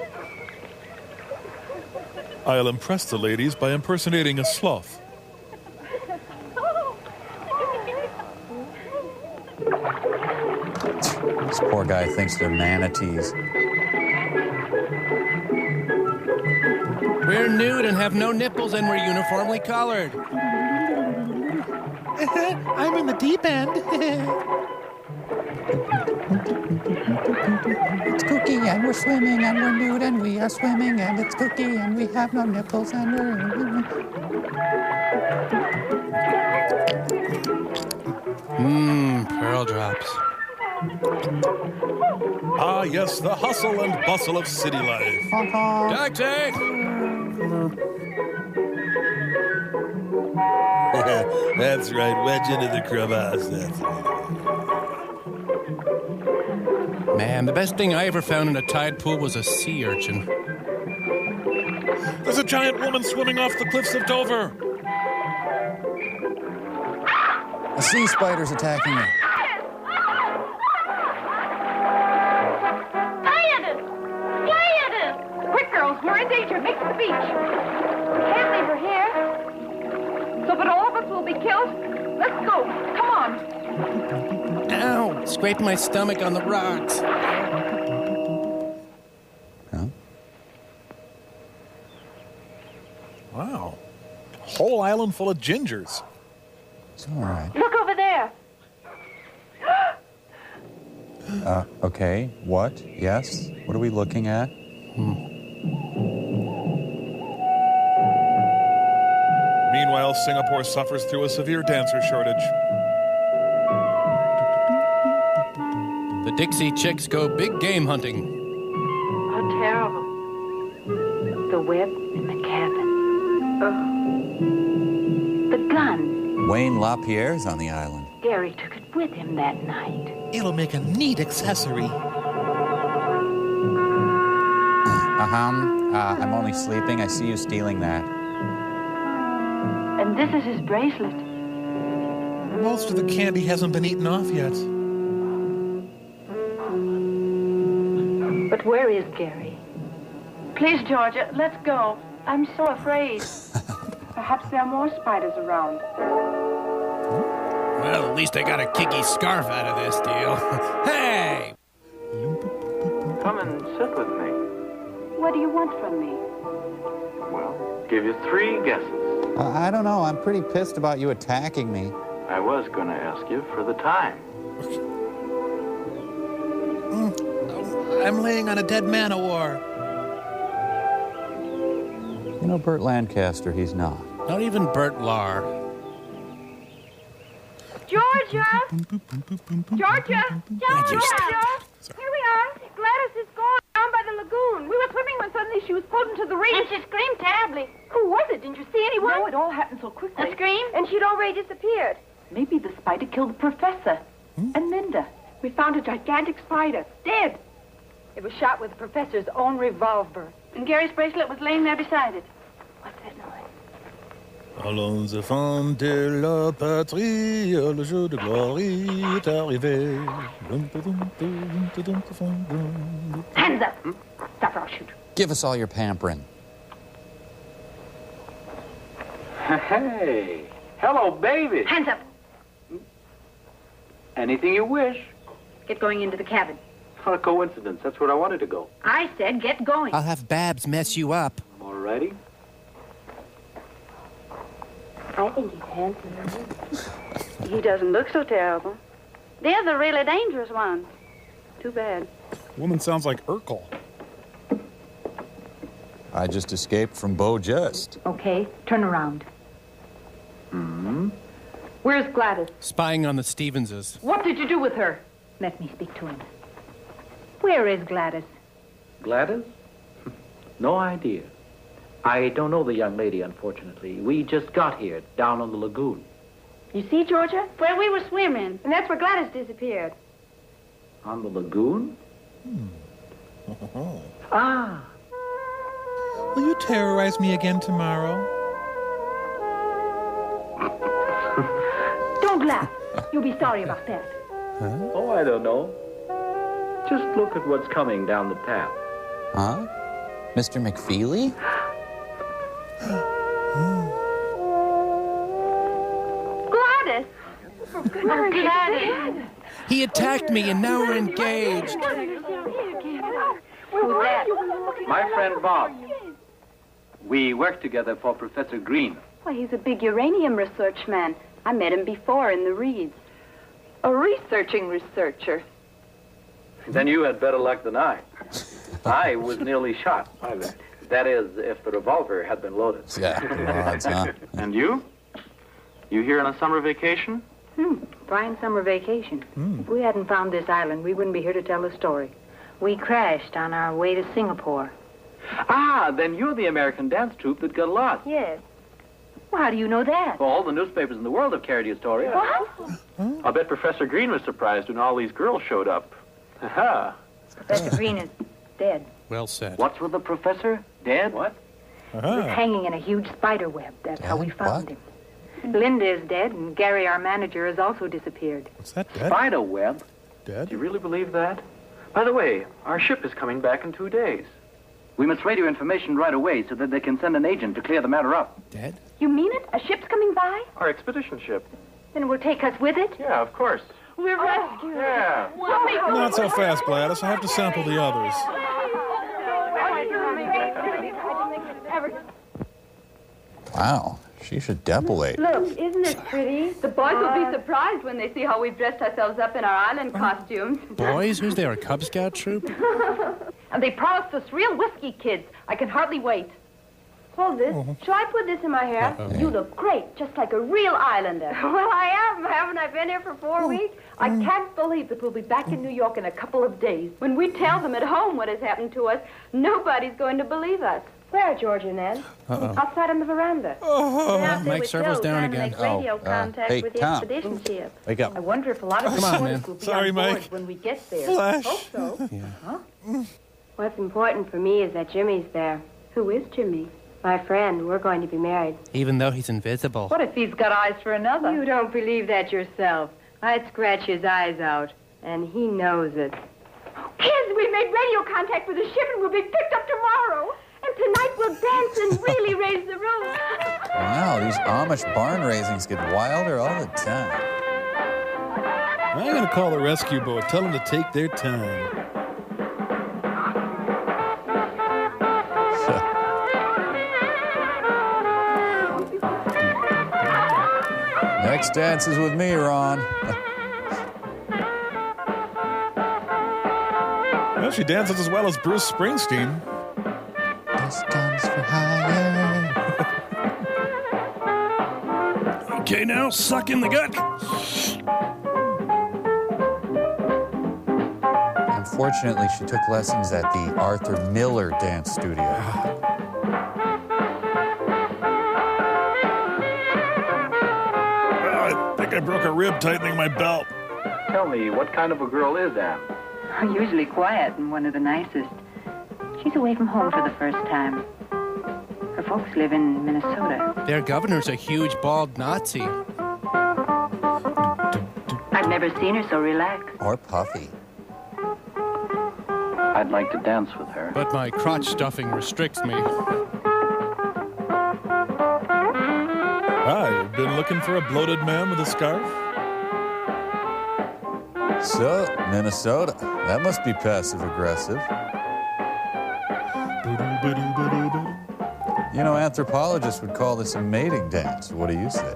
I'll impress the ladies by impersonating a sloth. This poor guy thinks they're manatees. We're nude and have no nipples, and we're uniformly colored. I'm in the deep end. It's Cookie and we're swimming and we're nude and we are swimming and it's Cookie and we have no nipples and we're... Pearl drops. Ah, yes, the hustle and bustle of city life. Taxi! That's right, wedge into the crevasse. That's right. Man, the best thing I ever found in a tide pool was a sea urchin. There's a giant woman swimming off the cliffs of Dover. A sea spider's attacking me. Quick, girls, we're in danger. Make for the beach. Can't leave her here. So that all of us will be killed? Let's go. Come on. Ow! Scraped my stomach on the rocks. Huh? Wow. Whole island full of gingers. It's all right. Look over there. Okay. What? Yes? What are we looking at? Meanwhile, Singapore suffers through a severe dancer shortage. The Dixie Chicks go big game hunting. How terrible. The web in the cabin. The gun. Wayne LaPierre's on the island. Gary took it with him that night. It'll make a neat accessory. I'm only sleeping. I see you stealing that. And this is his bracelet. Most of the candy hasn't been eaten off yet. But where is Gary? Please, Georgia, let's go. I'm so afraid. Perhaps there are more spiders around. Well, at least I got a kicky scarf out of this deal. Hey! Come and sit with me. What do you want from me? Well, give you 3 guesses. I don't know. I'm pretty pissed about you attacking me. I was going to ask you for the time. I'm laying on a dead man of war. You know, Burt Lancaster, he's not. Not even Burt Lahr. Georgia! Georgia! Georgia! Here we are. Gladys is gone down by the lagoon. We were swimming when suddenly She was pulled into the reeds. And she screamed terribly. Who was it? Didn't you see anyone? No, it all happened so quickly. A scream? And she'd already disappeared. Maybe the spider killed the professor. And Linda. We found a gigantic spider, dead. It was shot with the professor's own revolver. And Gary's bracelet was laying there beside it. What's that noise? Allons enfants de la patrie, le jour de gloire est arrivé. Hands up. Stop or I'll shoot. Give us all your pampering. Hey, hello, baby. Hands up. Anything you wish. Get going into the cabin. What a coincidence. That's where I wanted to go. I said get going. I'll have Babs mess you up. All righty. I think he's handsome. He doesn't look so terrible. They're the really dangerous ones. Too bad. Woman sounds like Urkel. I just escaped from Beau Just. Okay, turn around. Where's Gladys? Spying on the Stevenses. What did you do with her? Let me speak to him. Where is Gladys? Gladys? No idea. I don't know the young lady, unfortunately. We just got here, down on the lagoon. You see, Georgia? Where we were swimming. And that's where Gladys disappeared. On the lagoon? Ah. Will you terrorize me again tomorrow? Don't laugh. You'll be sorry about that. Oh, I don't know. Just look at what's coming down the path. Huh? Mr. McFeely? Gladys! Oh, Gladys. He attacked me and now we're engaged. Who's that? My friend Bob. We work together for Professor Green. Well, he's a big uranium research man. I met him before in the reeds. A researching researcher. Then you had better luck than I. I was nearly shot. That is, if the revolver had been loaded. Yeah, odds, huh? And you? You here on a summer vacation? Fine summer vacation. If we hadn't found this island, we wouldn't be here to tell the story. We crashed on our way to Singapore. Ah, then you're the American dance troupe that got lost. Yes. Well, how do you know that? Well, all the newspapers in the world have carried your story. What? I'll bet Professor Green was surprised when all these girls showed up. Ha-ha. Professor Green is dead. Well said. What's with the professor? Dead? What? He was hanging in a huge spider web. That's how we found him. Linda is dead, and Gary, our manager, has also disappeared. What's that, Dad? Spider web? Dad? Do you really believe that? By the way, our ship is coming back in 2 days. We must radio information right away so that they can send an agent to clear the matter up. Dad? You mean it? A ship's coming by? Our expedition ship. Then it will take us with it? Yeah, of course. We're rescued. Yeah. Not so fast, Gladys. I have to sample the others. Wow, she should depilate. Look, isn't it pretty? The boys will be surprised when they see how we've dressed ourselves up in our island costumes. Boys? Who's there, a Cub Scout troop? And they promised us real whiskey, kids. I can hardly wait. Hold this. Shall I put this in my hair? You look great, just like a real islander. Well, I am. Haven't I been here for 4 weeks? I can't believe that we'll be back in New York in a couple of days. When we tell them at home what has happened to us, nobody's going to believe us. Where, Georgia and Ed? Outside on the veranda. Mike, server's down again. Radio contact hey, with the Tom. expedition ship. Wake up. I wonder if a lot of the Come on, boys man. will be Sorry, on board Mike. when we get there. Flash. Hope so. What's important for me is that Jimmy's there. Who is Jimmy? My friend. We're going to be married. Even though he's invisible. What if he's got eyes for another? You don't believe that yourself. I'd scratch his eyes out, and he knows it. Kids, we made radio contact with the ship and we'll be picked up tomorrow. And tonight we'll dance and really raise the roof. Wow, these Amish barn raisings get wilder all the time. I'm going to call the rescue boat. Tell them to take their time. Next dance is with me, Ron. Well, she dances as well as Bruce Springsteen. This comes for hire. Okay, now, suck in the gut. And Unfortunately, she took lessons at the Arthur Miller Dance Studio. I think I broke a rib tightening my belt. Tell me, what kind of a girl is Anne? Usually quiet and one of the nicest. She's away from home for the first time. Her folks live in Minnesota. Their governor's a huge bald Nazi. I've never seen her so relaxed. Or puffy. I'd like to dance with her. But my crotch stuffing restricts me. Ah, you've been looking for a bloated man with a scarf? So, Minnesota. That must be passive-aggressive. You know, anthropologists would call this a mating dance. What do you say?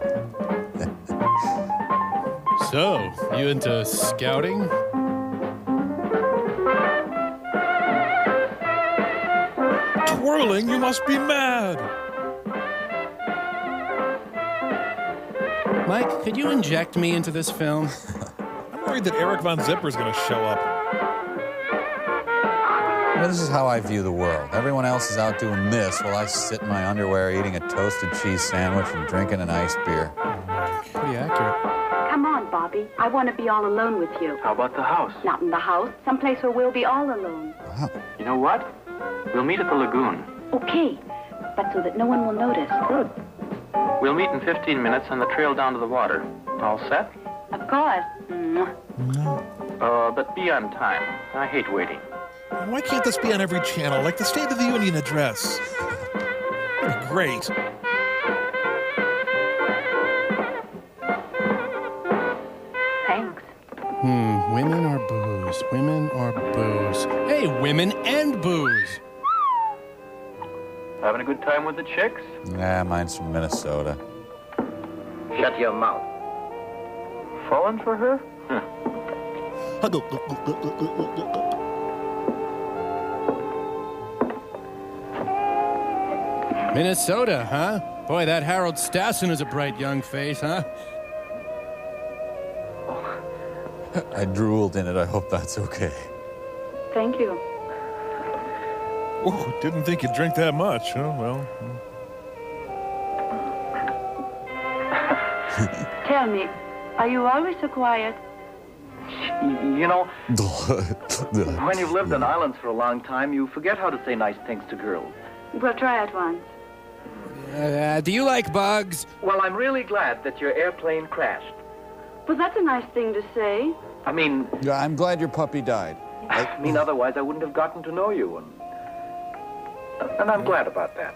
So, you into scouting? Twirling, you must be mad. Mike, could you inject me into this film? I'm worried that Eric Von Zipper's going to show up. Well, this is how I view the world. Everyone else is out doing this while I sit in my underwear eating a toasted cheese sandwich and drinking an iced beer. Pretty accurate. Come on, Bobby. I want to be all alone with you. How about the house? Not in the house. Someplace where we'll be all alone. Wow. You know what? We'll meet at the lagoon. Okay. But so that no one will notice. Good. We'll meet in 15 minutes on the trail down to the water. All set? Of course. But be on time. I hate waiting. Why can't this be on every channel, like the State of the Union address? That'd be great. Thanks. Women or booze? Women or booze? Hey, women and booze! Having a good time with the chicks? Nah, mine's from Minnesota. Shut your mouth. Fallen for her? Minnesota, huh? Boy, that Harold Stassen is a bright young face, huh? I drooled in it. I hope that's okay. Thank you. Oh, didn't think you'd drink that much. Oh, well. Tell me, are you always so quiet? You know, when you've lived on islands for a long time, you forget how to say nice things to girls. We'll try it once. Do you like bugs? Well, I'm really glad that your airplane crashed. Well, that's a nice thing to say. I mean... Yeah, I'm glad your puppy died. I mean, otherwise I wouldn't have gotten to know you, and I'm glad about that.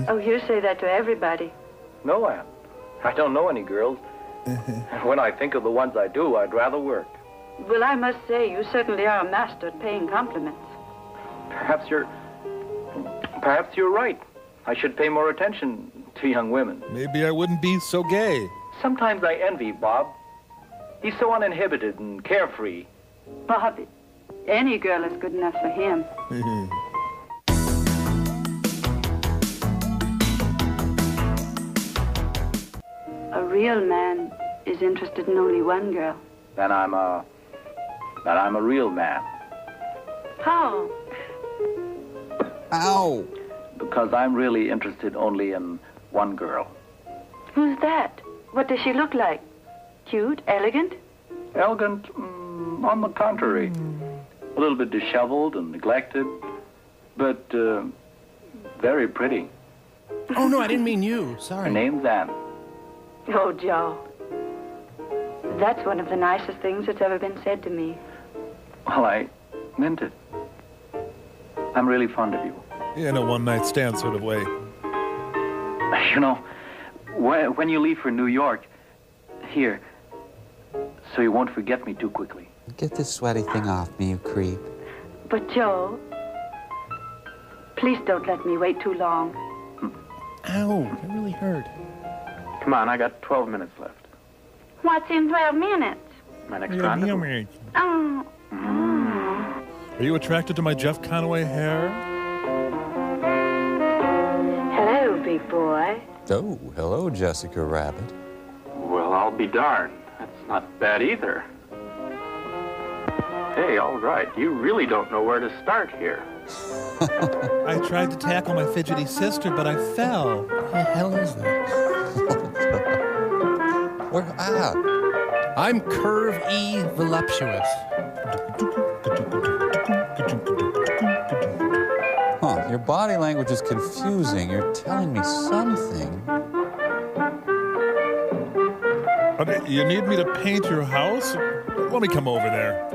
Oh, you say that to everybody. No, Anne. I don't know any girls. And when I think of the ones I do, I'd rather work. Well, I must say, you certainly are a master at paying compliments. Perhaps you're right. I should pay more attention to young women. Maybe I wouldn't be so gay. Sometimes I envy Bob. He's so uninhibited and carefree. Bobby, any girl is good enough for him. A real man is interested in only one girl. Then I'm a real man. How? Ow! Because I'm really interested only in one girl. Who's that? What does she look like? Cute? Elegant? Elegant? On the contrary. A little bit disheveled and neglected, but very pretty. Oh, no, I didn't mean you. Sorry. Her name's Anne. Oh, Joe. That's one of the nicest things that's ever been said to me. Well, I meant it. I'm really fond of you. In a one-night stand sort of way. You know, when you leave for New York, here, so you won't forget me too quickly. Get this sweaty thing off me, you creep. But, Joe, please don't let me wait too long. Ow, that really hurt. Come on, I got 12 minutes left. What's in 12 minutes? My next rendezvous. Oh. Are you attracted to my Jeff Conaway hair? Hello, big boy. Oh, hello, Jessica Rabbit. Well, I'll be darned. That's not bad either. Hey, all right. You really don't know where to start here. I tried to tackle my fidgety sister, but I fell. What the hell is that? Where? I'm Curve E Voluptuous. Huh, your body language is confusing. You're telling me something. You need me to paint your house? Let me come over there.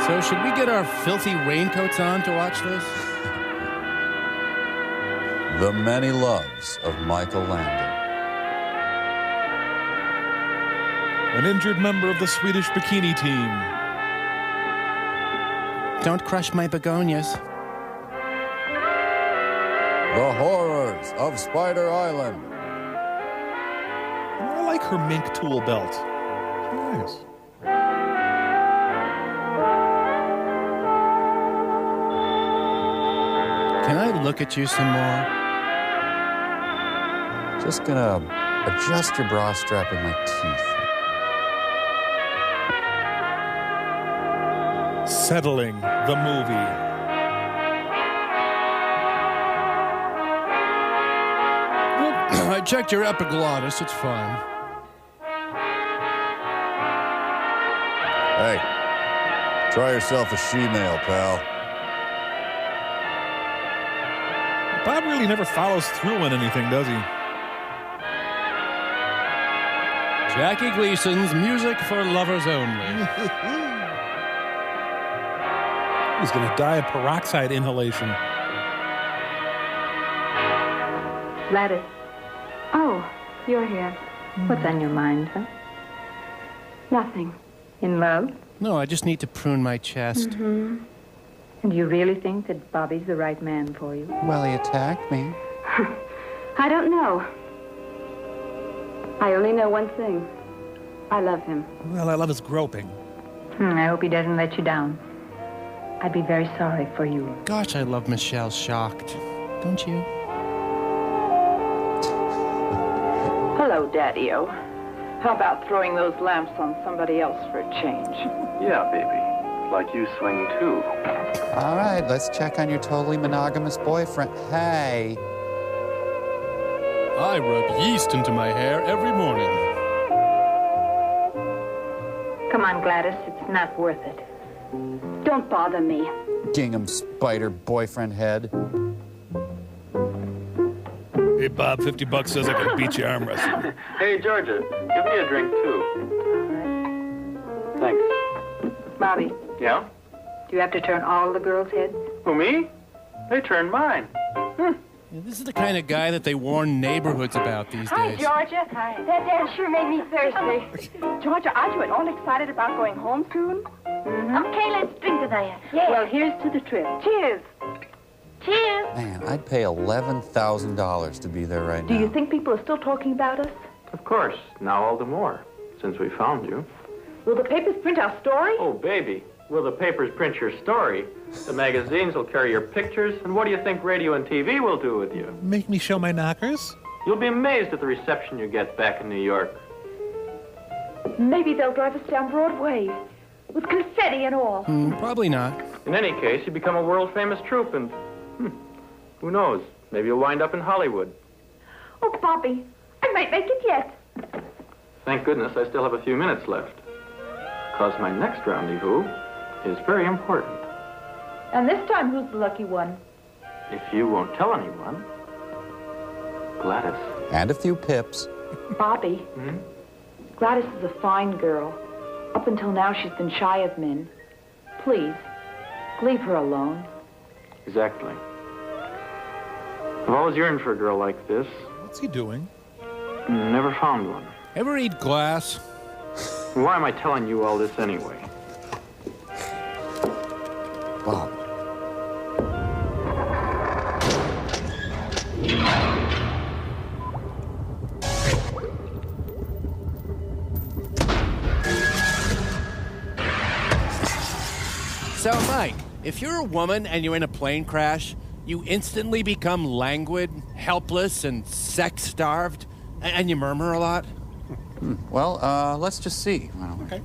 So should we get our filthy raincoats on to watch this? The Many Loves of Michael Landon. An injured member of the Swedish bikini team. Don't crush my begonias. The Horrors of Spider Island. I like her mink tool belt. Nice. Can I look at you some more? Just gonna adjust your bra strap in my teeth. Settling the movie. I checked your epiglottis. It's fine. Hey, try yourself a she-nail, pal. Bob really never follows through on anything, does he? Jackie Gleason's Music for Lovers Only. He's going to die of peroxide inhalation. Gladys. Oh, you're here. What's on your mind, huh? Nothing. In love? No, I just need to prune my chest. Mm-hmm. And you really think that Bobby's the right man for you? Well, he attacked me. I don't know. I only know one thing. I love him. Well, I love his groping. I hope he doesn't let you down. I'd be very sorry for you. Gosh, I love Michelle Shocked. Don't you? Hello, Daddy-O. How about throwing those lamps on somebody else for a change? Yeah, baby. Like you swing, too. All right, let's check on your totally monogamous boyfriend. Hey. I rub yeast into my hair every morning. Come on, Gladys. It's not worth it. Don't bother me. Gingham spider boyfriend head. Hey, Bob, $50 says I can beat you arm wrestling. Hey, Georgia, give me a drink, too. Thanks. Bobby, Yeah? do you have to turn all the girls' heads? Who, me? They turned mine. This is the kind of guy that they warn neighborhoods about these days. Georgia. Hi. That dance sure made me thirsty. Georgia, aren't you at all excited about going home soon? Okay, let's drink to that. Yeah. Well, here's to the trip. Cheers. Cheers. Man, I'd pay $11,000 to be there right Do now. you think people are still talking about us? Of course. Now all the more, since we found you. Will the papers print our story? Oh, baby. Will the papers print your story? The magazines will carry your pictures, and what do you think radio and TV will do with you? Make me show my knockers? You'll be amazed at the reception you get back in New York. Maybe they'll drive us down Broadway with confetti and all. Probably not. In any case, you become a world-famous troupe, and who knows? Maybe you'll wind up in Hollywood. Oh, Bobby, I might make it yet. Thank goodness I still have a few minutes left, because my next rendezvous is very important. And this time, who's the lucky one? If you won't tell anyone, Gladys. And a few pips. Bobby, Gladys is a fine girl. Up until now, she's been shy of men. Please, leave her alone. Exactly. I've always yearned for a girl like this. What's he doing? Never found one. Ever eat glass? Why am I telling you all this anyway? Bob. So, Mike, if you're a woman and you're in a plane crash, you instantly become languid, helpless, and sex-starved? And you murmur a lot? Well, let's just see. Okay.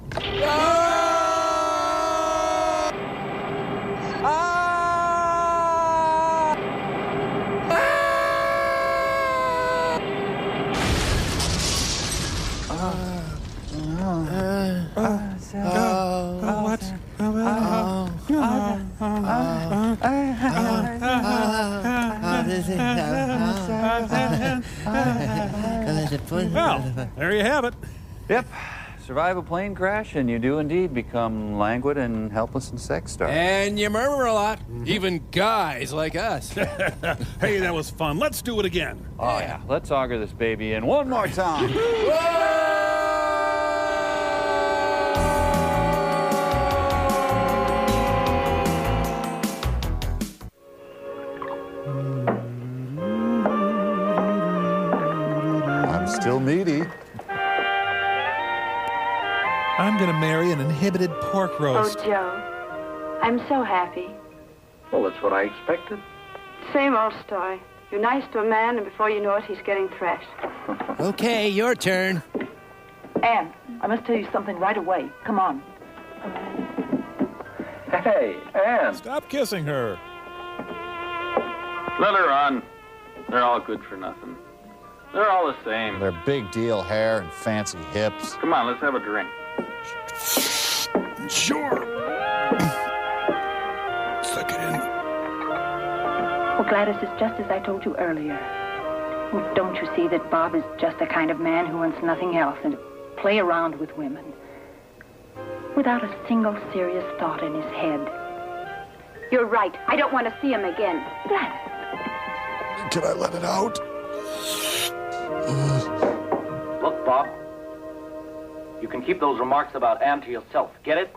Well, there you have it. Yep. Survive a plane crash, and you do indeed become languid and helpless and sex-starved. And you murmur a lot. Even guys like us. Hey, that was fun. Let's do it again. Oh, yeah. Let's auger this baby in one more time. I'm still needy. I'm gonna marry an inhibited pork roast. Oh, Joe, I'm so happy. Well, that's what I expected. Same old story. You're nice to a man, and before you know it, he's getting thrashed. Okay, your turn. Anne, I must tell you something right away. Come on. Hey, Anne. Stop kissing her. Let her run. They're all good for nothing. They're all the same. Their big deal hair and fancy hips. Come on, let's have a drink. Sure. Suck it in. Well, Gladys, it's just as I told you earlier. Well, don't you see that Bob is just the kind of man who wants nothing else than to play around with women without a single serious thought in his head? You're right. I don't want to see him again. Gladys. Can I let it out? Look, Bob. You can keep those remarks about Anne to yourself. Get it?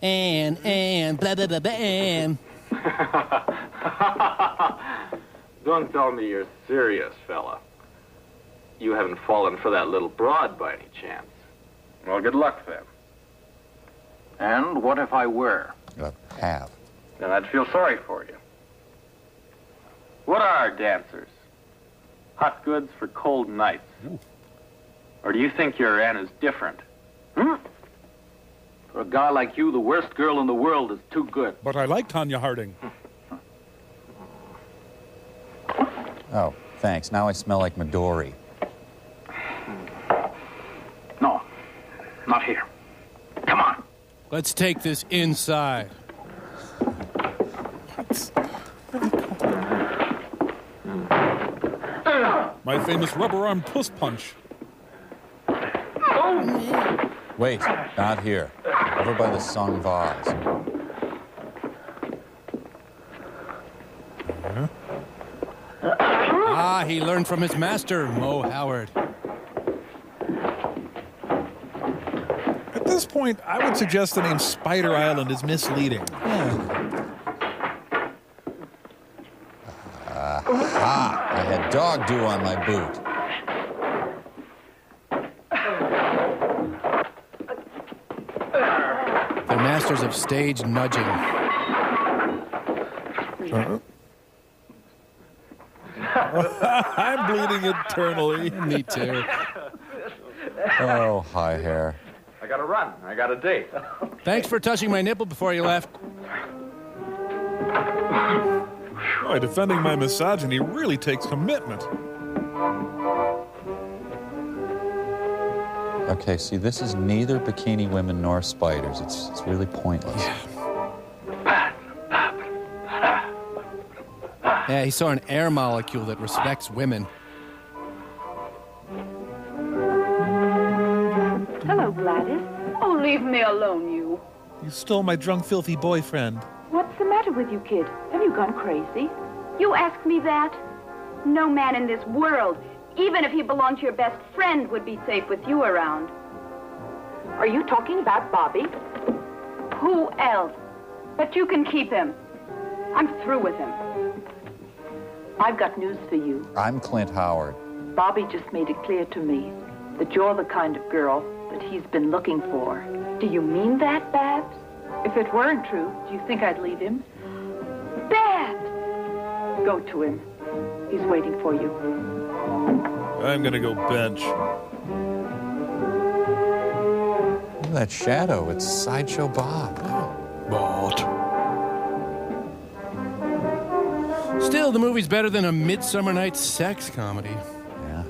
And, blah, blah, blah, blah, and. Don't tell me you're serious, fella. You haven't fallen for that little broad by any chance. Well, good luck then. And what if I were? Have. Then I'd feel sorry for you. What are dancers? Hot goods for cold nights. Ooh. Or do you think your Anne is different? For a guy like you, the worst girl in the world is too good. But I like Tanya Harding. Oh, thanks. Now I smell like Midori. No, not here. Come on. Let's take this inside. My famous rubber-armed puss punch. Wait, not here. Over by the sung vase. Ah, he learned from his master, Mo Howard. At this point, I would suggest the name Spider Island is misleading. I had dog dew on my boot. They're masters of stage nudging. I'm bleeding internally. Me too. Oh, hi, hair. I gotta run. I got a date. Thanks for touching my nipple before you left. Boy, defending my misogyny really takes commitment. Okay, see, this is neither bikini women nor spiders. It's really pointless. Yeah, he saw an air molecule that respects women. Hello, Gladys. Oh, leave me alone, you. You stole my drunk, filthy boyfriend. What's the matter with you, kid? Have you gone crazy? You ask me that? No man in this world, even if he belonged to your best friend, would be safe with you around. Are you talking about Bobby? Who else? But you can keep him. I'm through with him. I've got news for you. I'm Clint Howard. Bobby just made it clear to me that you're the kind of girl that he's been looking for. Do you mean that, Babs? If it weren't true, do you think I'd leave him? Babs! Go to him. He's waiting for you. I'm gonna go bench. Look at that shadow. It's Sideshow Bob. But still, the movie's better than a Midsummer Night's Sex comedy. Yeah.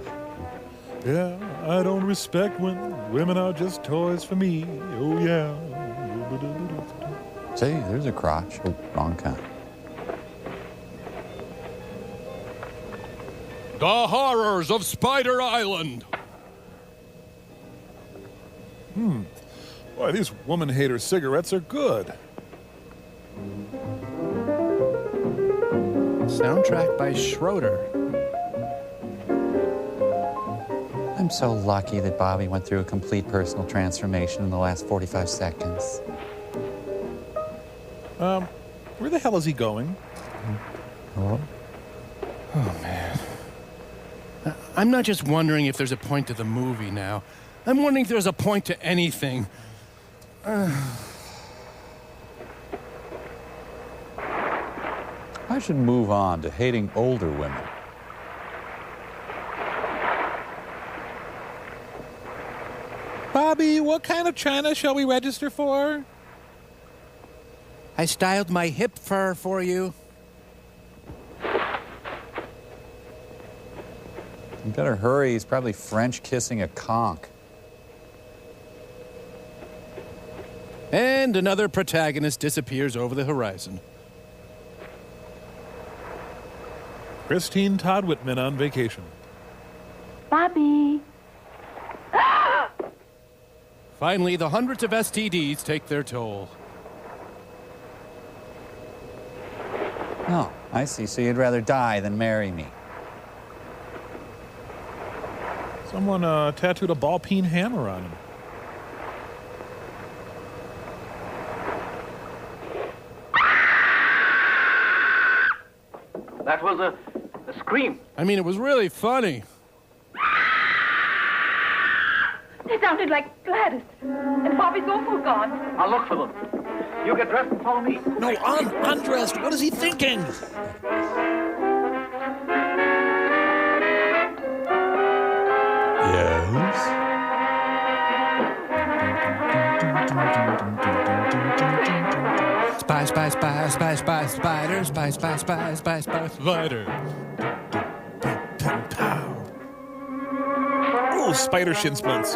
Yeah, I don't respect when women are just toys for me. Oh, yeah. See, there's a crotch. Oh, wrong kind. The horrors of Spider Island. Boy, these woman-hater cigarettes are good. Soundtrack by Schroeder. I'm so lucky that Bobby went through a complete personal transformation in the last 45 seconds. Where the hell is he going? Hello? Oh, man. I'm not just wondering if there's a point to the movie now. I'm wondering if there's a point to anything. I should move on to hating older women. Bobby, what kind of china shall we register for? I styled my hip fur for you. You better hurry. He's probably French kissing a conch. And another protagonist disappears over the horizon. Christine Todd Whitman on vacation. Bobby. Finally, the hundreds of STDs take their toll. Oh, I see. So you'd rather die than marry me. Someone tattooed a ball-peen hammer on him. That was a scream. I mean, it was really funny. They sounded like Gladys. And Bobby's awful gone. I'll look for them. You get dressed and follow me. No, undressed. What is he thinking? Yes? Spy, spy, spy, spy, spy, spider, spy, spy, spy, spy, spy, spider. Oh, spider shin splints.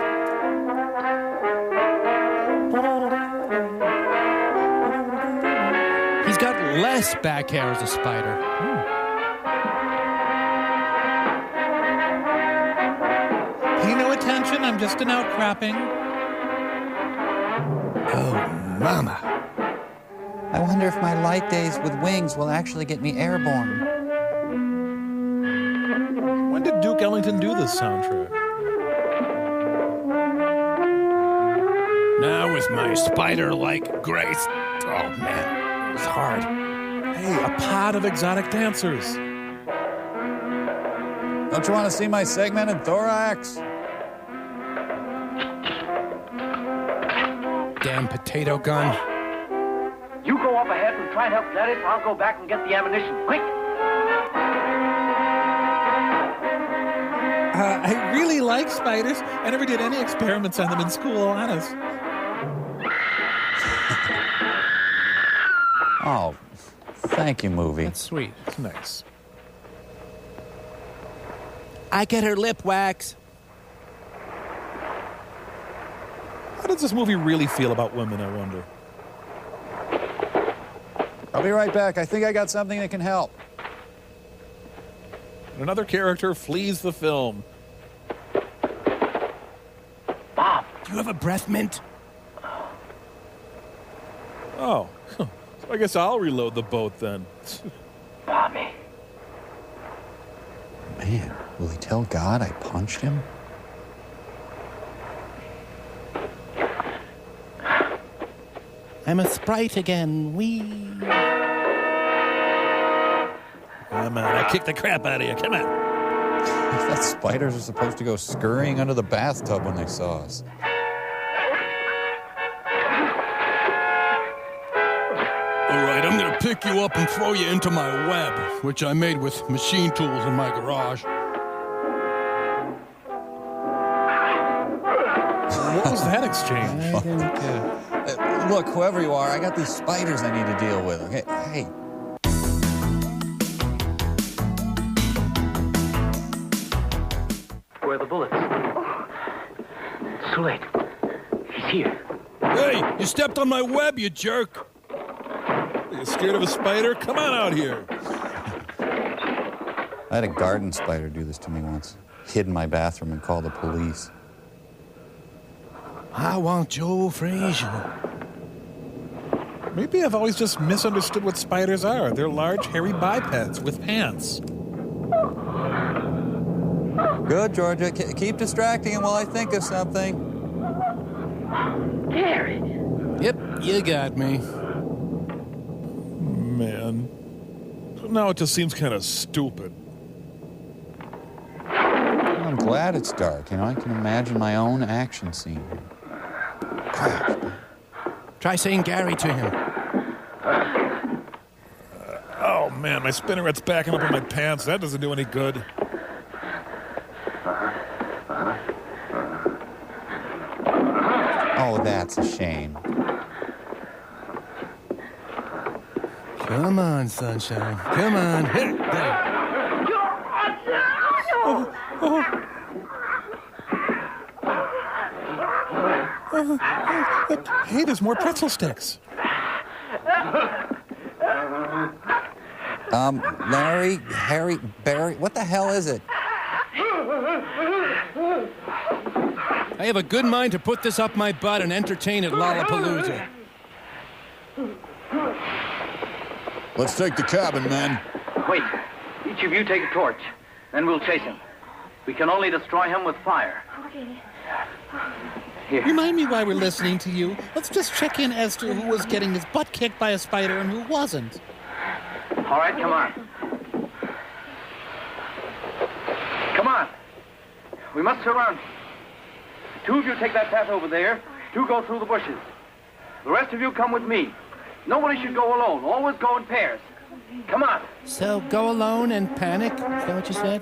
He's got less back hair as a spider. Pay no attention, I'm just an outcropping. Oh, mama. I wonder if my light days with wings will actually get me airborne. When did Duke Ellington do this soundtrack? Now with my spider-like grace. Oh, man. It's hard. Hey, a pod of exotic dancers. Don't you want to see my segmented thorax? Damn potato gun. You go up ahead and try and help Gladys. I'll go back and get the ammunition. Quick! I really like spiders. I never did any experiments on them in school, honest. Oh, thank you, movie. That's sweet. It's nice. I get her lip wax. How does this movie really feel about women, I wonder? I'll be right back. I think I got something that can help. Another character flees the film. Bob! Do you have a breath mint? Oh, so I guess I'll reload the boat then. Bobby. Man, will he tell God I punched him? I'm a sprite again. Wee. Come on, I kicked the crap out of you. Come on. I thought spiders are supposed to go scurrying under the bathtub when they saw us. All right, I'm gonna pick you up and throw you into my web, which I made with machine tools in my garage. What was that exchange? I didn't get it. Look, whoever you are, I got these spiders I need to deal with. Okay, hey. Where are the bullets? It's too late. He's here. Hey, you stepped on my web, you jerk. Are you scared of a spider? Come on out here. I had a garden spider do this to me once. Hid in my bathroom and called the police. I want Joe Frazier. Maybe I've always just misunderstood what spiders are. They're large, hairy bipeds with pants. Good, Georgia. Keep distracting him while I think of something. Gary. Yep, you got me. Man. Now it just seems kind of stupid. I'm glad it's dark. You know, I can imagine my own action scene. Crap. Try saying Gary to him. Oh, man, my spinneret's backing up in my pants. That doesn't do any good. Oh, that's a shame. Come on, sunshine. Come on. Hey, there. Hey, there's more pretzel sticks. Larry, Harry, Barry, what the hell is it? I have a good mind to put this up my butt and entertain at Lollapalooza. Let's take the cabin, men. Wait. Each of you take a torch. Then we'll chase him. We can only destroy him with fire. Okay. Here. Remind me why we're listening to you. Let's just check in as to who was getting his butt kicked by a spider and who wasn't. All right, come on. Come on. We must surround him. Two of you take that path over there. Two go through the bushes. The rest of you come with me. Nobody should go alone. Always go in pairs. Come on. So go alone and panic? Is that what you said?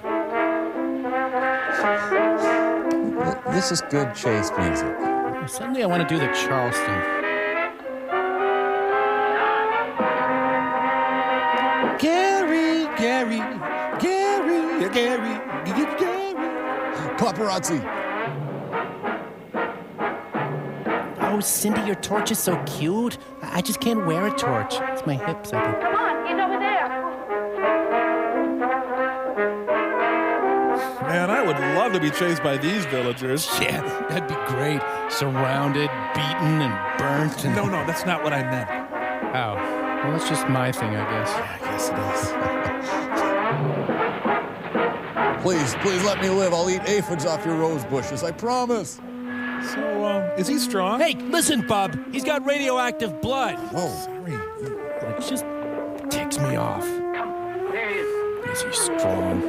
This is good chase music. Suddenly I want to do the Charleston. Gary, Gary, Gary, Gary, Gary. Paparazzi. Oh, Cindy, your torch is so cute. I just can't wear a torch. It's my hips, I think. Come on, get over there. Man, I would love to be chased by these villagers. Yeah, that'd be great. Surrounded, beaten, and burnt. And... No, that's not what I meant. Oh. Well, that's just my thing, I guess. Yeah, I guess it is. Please let me live. I'll eat aphids off your rose bushes, I promise. So, is he strong? Hey, listen, Bub. He's got radioactive blood. Whoa. Sorry. It just ticks me off. There he is. Is he strong?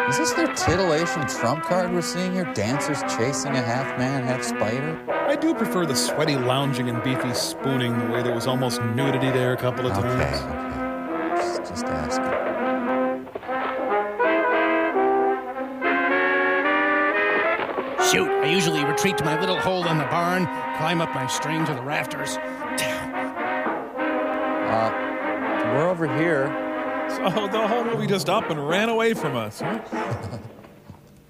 Is this their titillation trump card we're seeing here? Dancers chasing a half-man, half-spider? I do prefer the sweaty lounging and beefy spooning, the way there was almost nudity there a couple of times. Okay. Just asking. Shoot, I usually retreat to my little hole in the barn, climb up my string to the rafters. We're over here. So the whole movie just up and ran away from us, huh?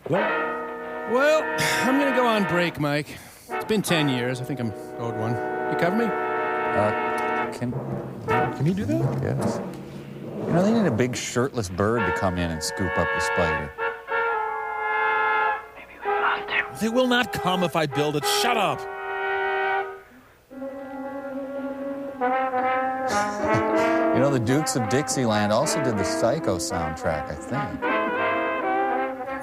Well, I'm gonna go on break, Mike. It's been 10 years. I think I'm owed one. You cover me? Can you do that? Yes. You know, they need a big shirtless bird to come in and scoop up the spider. They will not come if I build it. Shut up. You know, the Dukes of Dixieland also did the Psycho soundtrack, I think.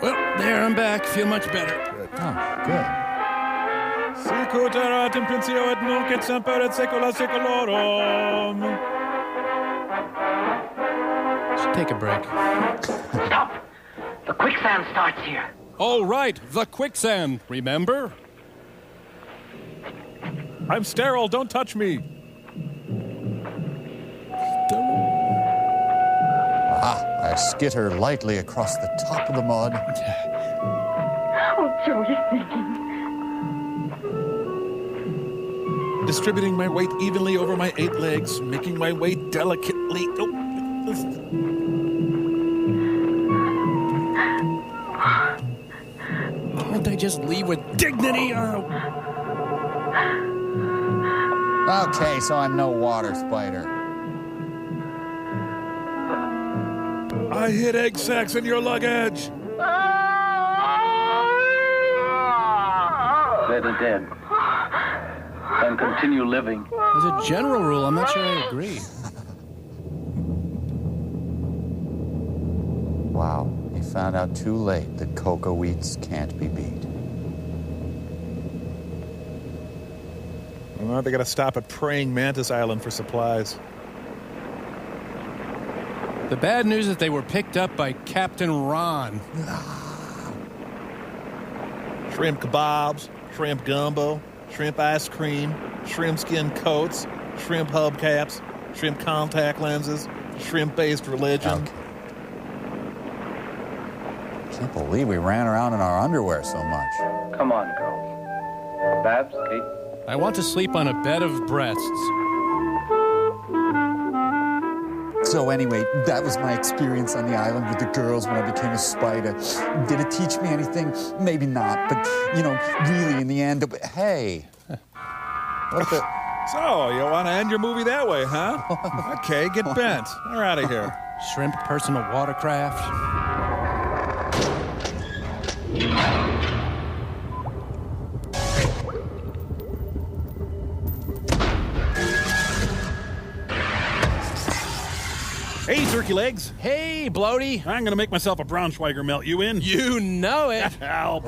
Well, there, I'm back. Feel much better. Oh, good. Sicut in principio et nunc et semper et saecula saeculorum. Should take a break. Stop! The quicksand starts here. All right, the quicksand, remember? I'm sterile, don't touch me. I skitter lightly across the top of the mud. Oh, Joe, you're thinking. distributing my weight evenly over my 8 legs, making my way delicately. Won't they just leave with dignity? Okay, so I'm no water spider. I hid egg sacs in your luggage. Better dead than continue living. As a general rule, I'm not sure I agree. Wow, he found out too late that cocoa wheats can't be beat. Well, they got to stop at Praying Mantis Island for supplies. The bad news is they were picked up by Captain Ron. Shrimp kebabs, shrimp gumbo, shrimp ice cream, shrimp skin coats, shrimp hubcaps, shrimp contact lenses, shrimp-based religion. Okay. I can't believe we ran around in our underwear so much. Come on, girls. Babs, Kate. I want to sleep on a bed of breasts. So anyway, that was my experience on the island with the girls when I became a spider. Did it teach me anything? Maybe not, but, you know, really in the end, hey. What the... So, you want to end your movie that way, huh? Okay, get bent. We're out of here. Shrimp personal watercraft. Hey, turkey legs. Hey, Bloaty. I'm going to make myself a Braunschweiger melt. You in? You know it. Yeah,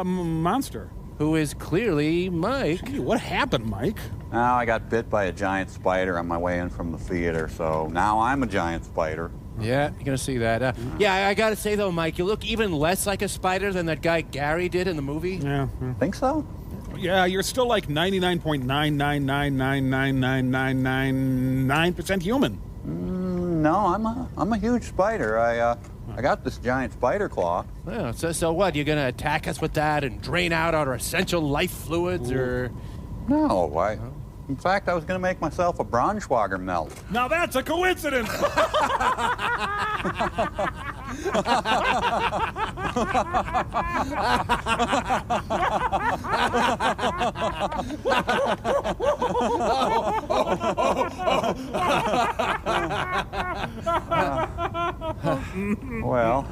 Monster. Who is clearly Mike. Gee, what happened, Mike? Now I got bit by a giant spider on my way in from the theater, so now I'm a giant spider. Yeah, you're going to see that. Yeah, I got to say, though, Mike, you look even less like a spider than that guy Gary did in the movie. Yeah. Think so? Yeah, you're still like 99.9999999% human. No, I'm a huge spider. I got this giant spider claw. Yeah, so what? You're going to attack us with that and drain out our essential life fluids, or... No, in fact, I was going to make myself a Braunschweiger melt. Now that's a coincidence! Well,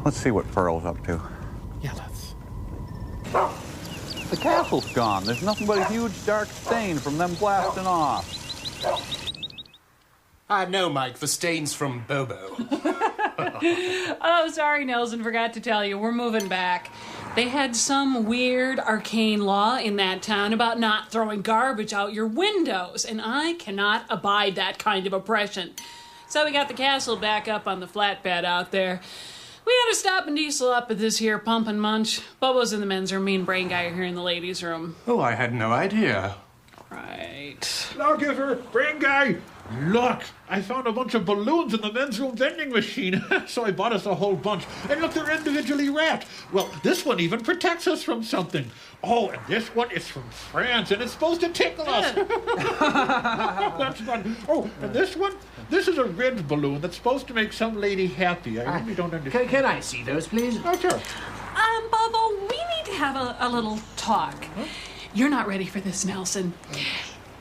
let's see what Pearl's up to. Yeah, let's. The castle's gone. There's nothing but a huge dark stain from them blasting off. No, Mike, the stain's from Bobo. Oh, sorry, Nelson, forgot to tell you. We're moving back. They had some weird arcane law in that town about not throwing garbage out your windows, and I cannot abide that kind of oppression. So we got the castle back up on the flatbed out there. We had to stop and diesel up at this here pump and munch. Bobo's in the men's room, me and Brain Guy are here in the ladies' room. Oh, I had no idea. Right. Lawgiver, Brain Guy, look, I found a bunch of balloons in the men's room vending machine, so I bought us a whole bunch. And look, they're individually wrapped. Well, this one even protects us from something. Oh, and this one is from France, and it's supposed to tickle us. That's fun. Oh, and this one? This is a red balloon that's supposed to make some lady happy. I really don't understand. Can I see those, please? Oh, sure. Bobo, we need to have a little talk. Huh? You're not ready for this, Nelson.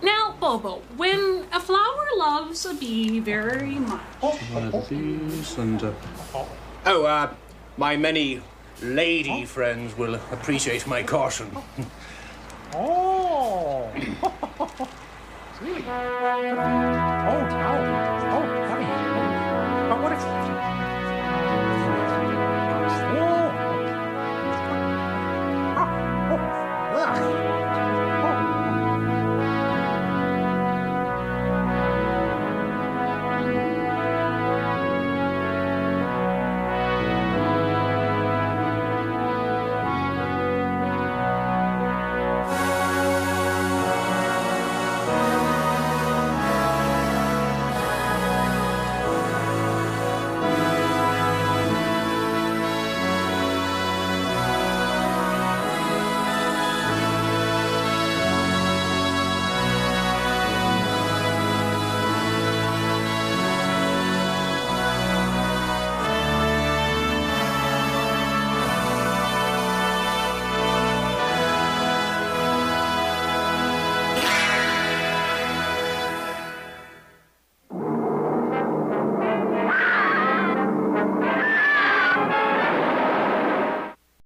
Now, Bobo, when a flower loves a bee very much... My many lady friends will appreciate my caution. Oh. Really? Oh, honey. But what if...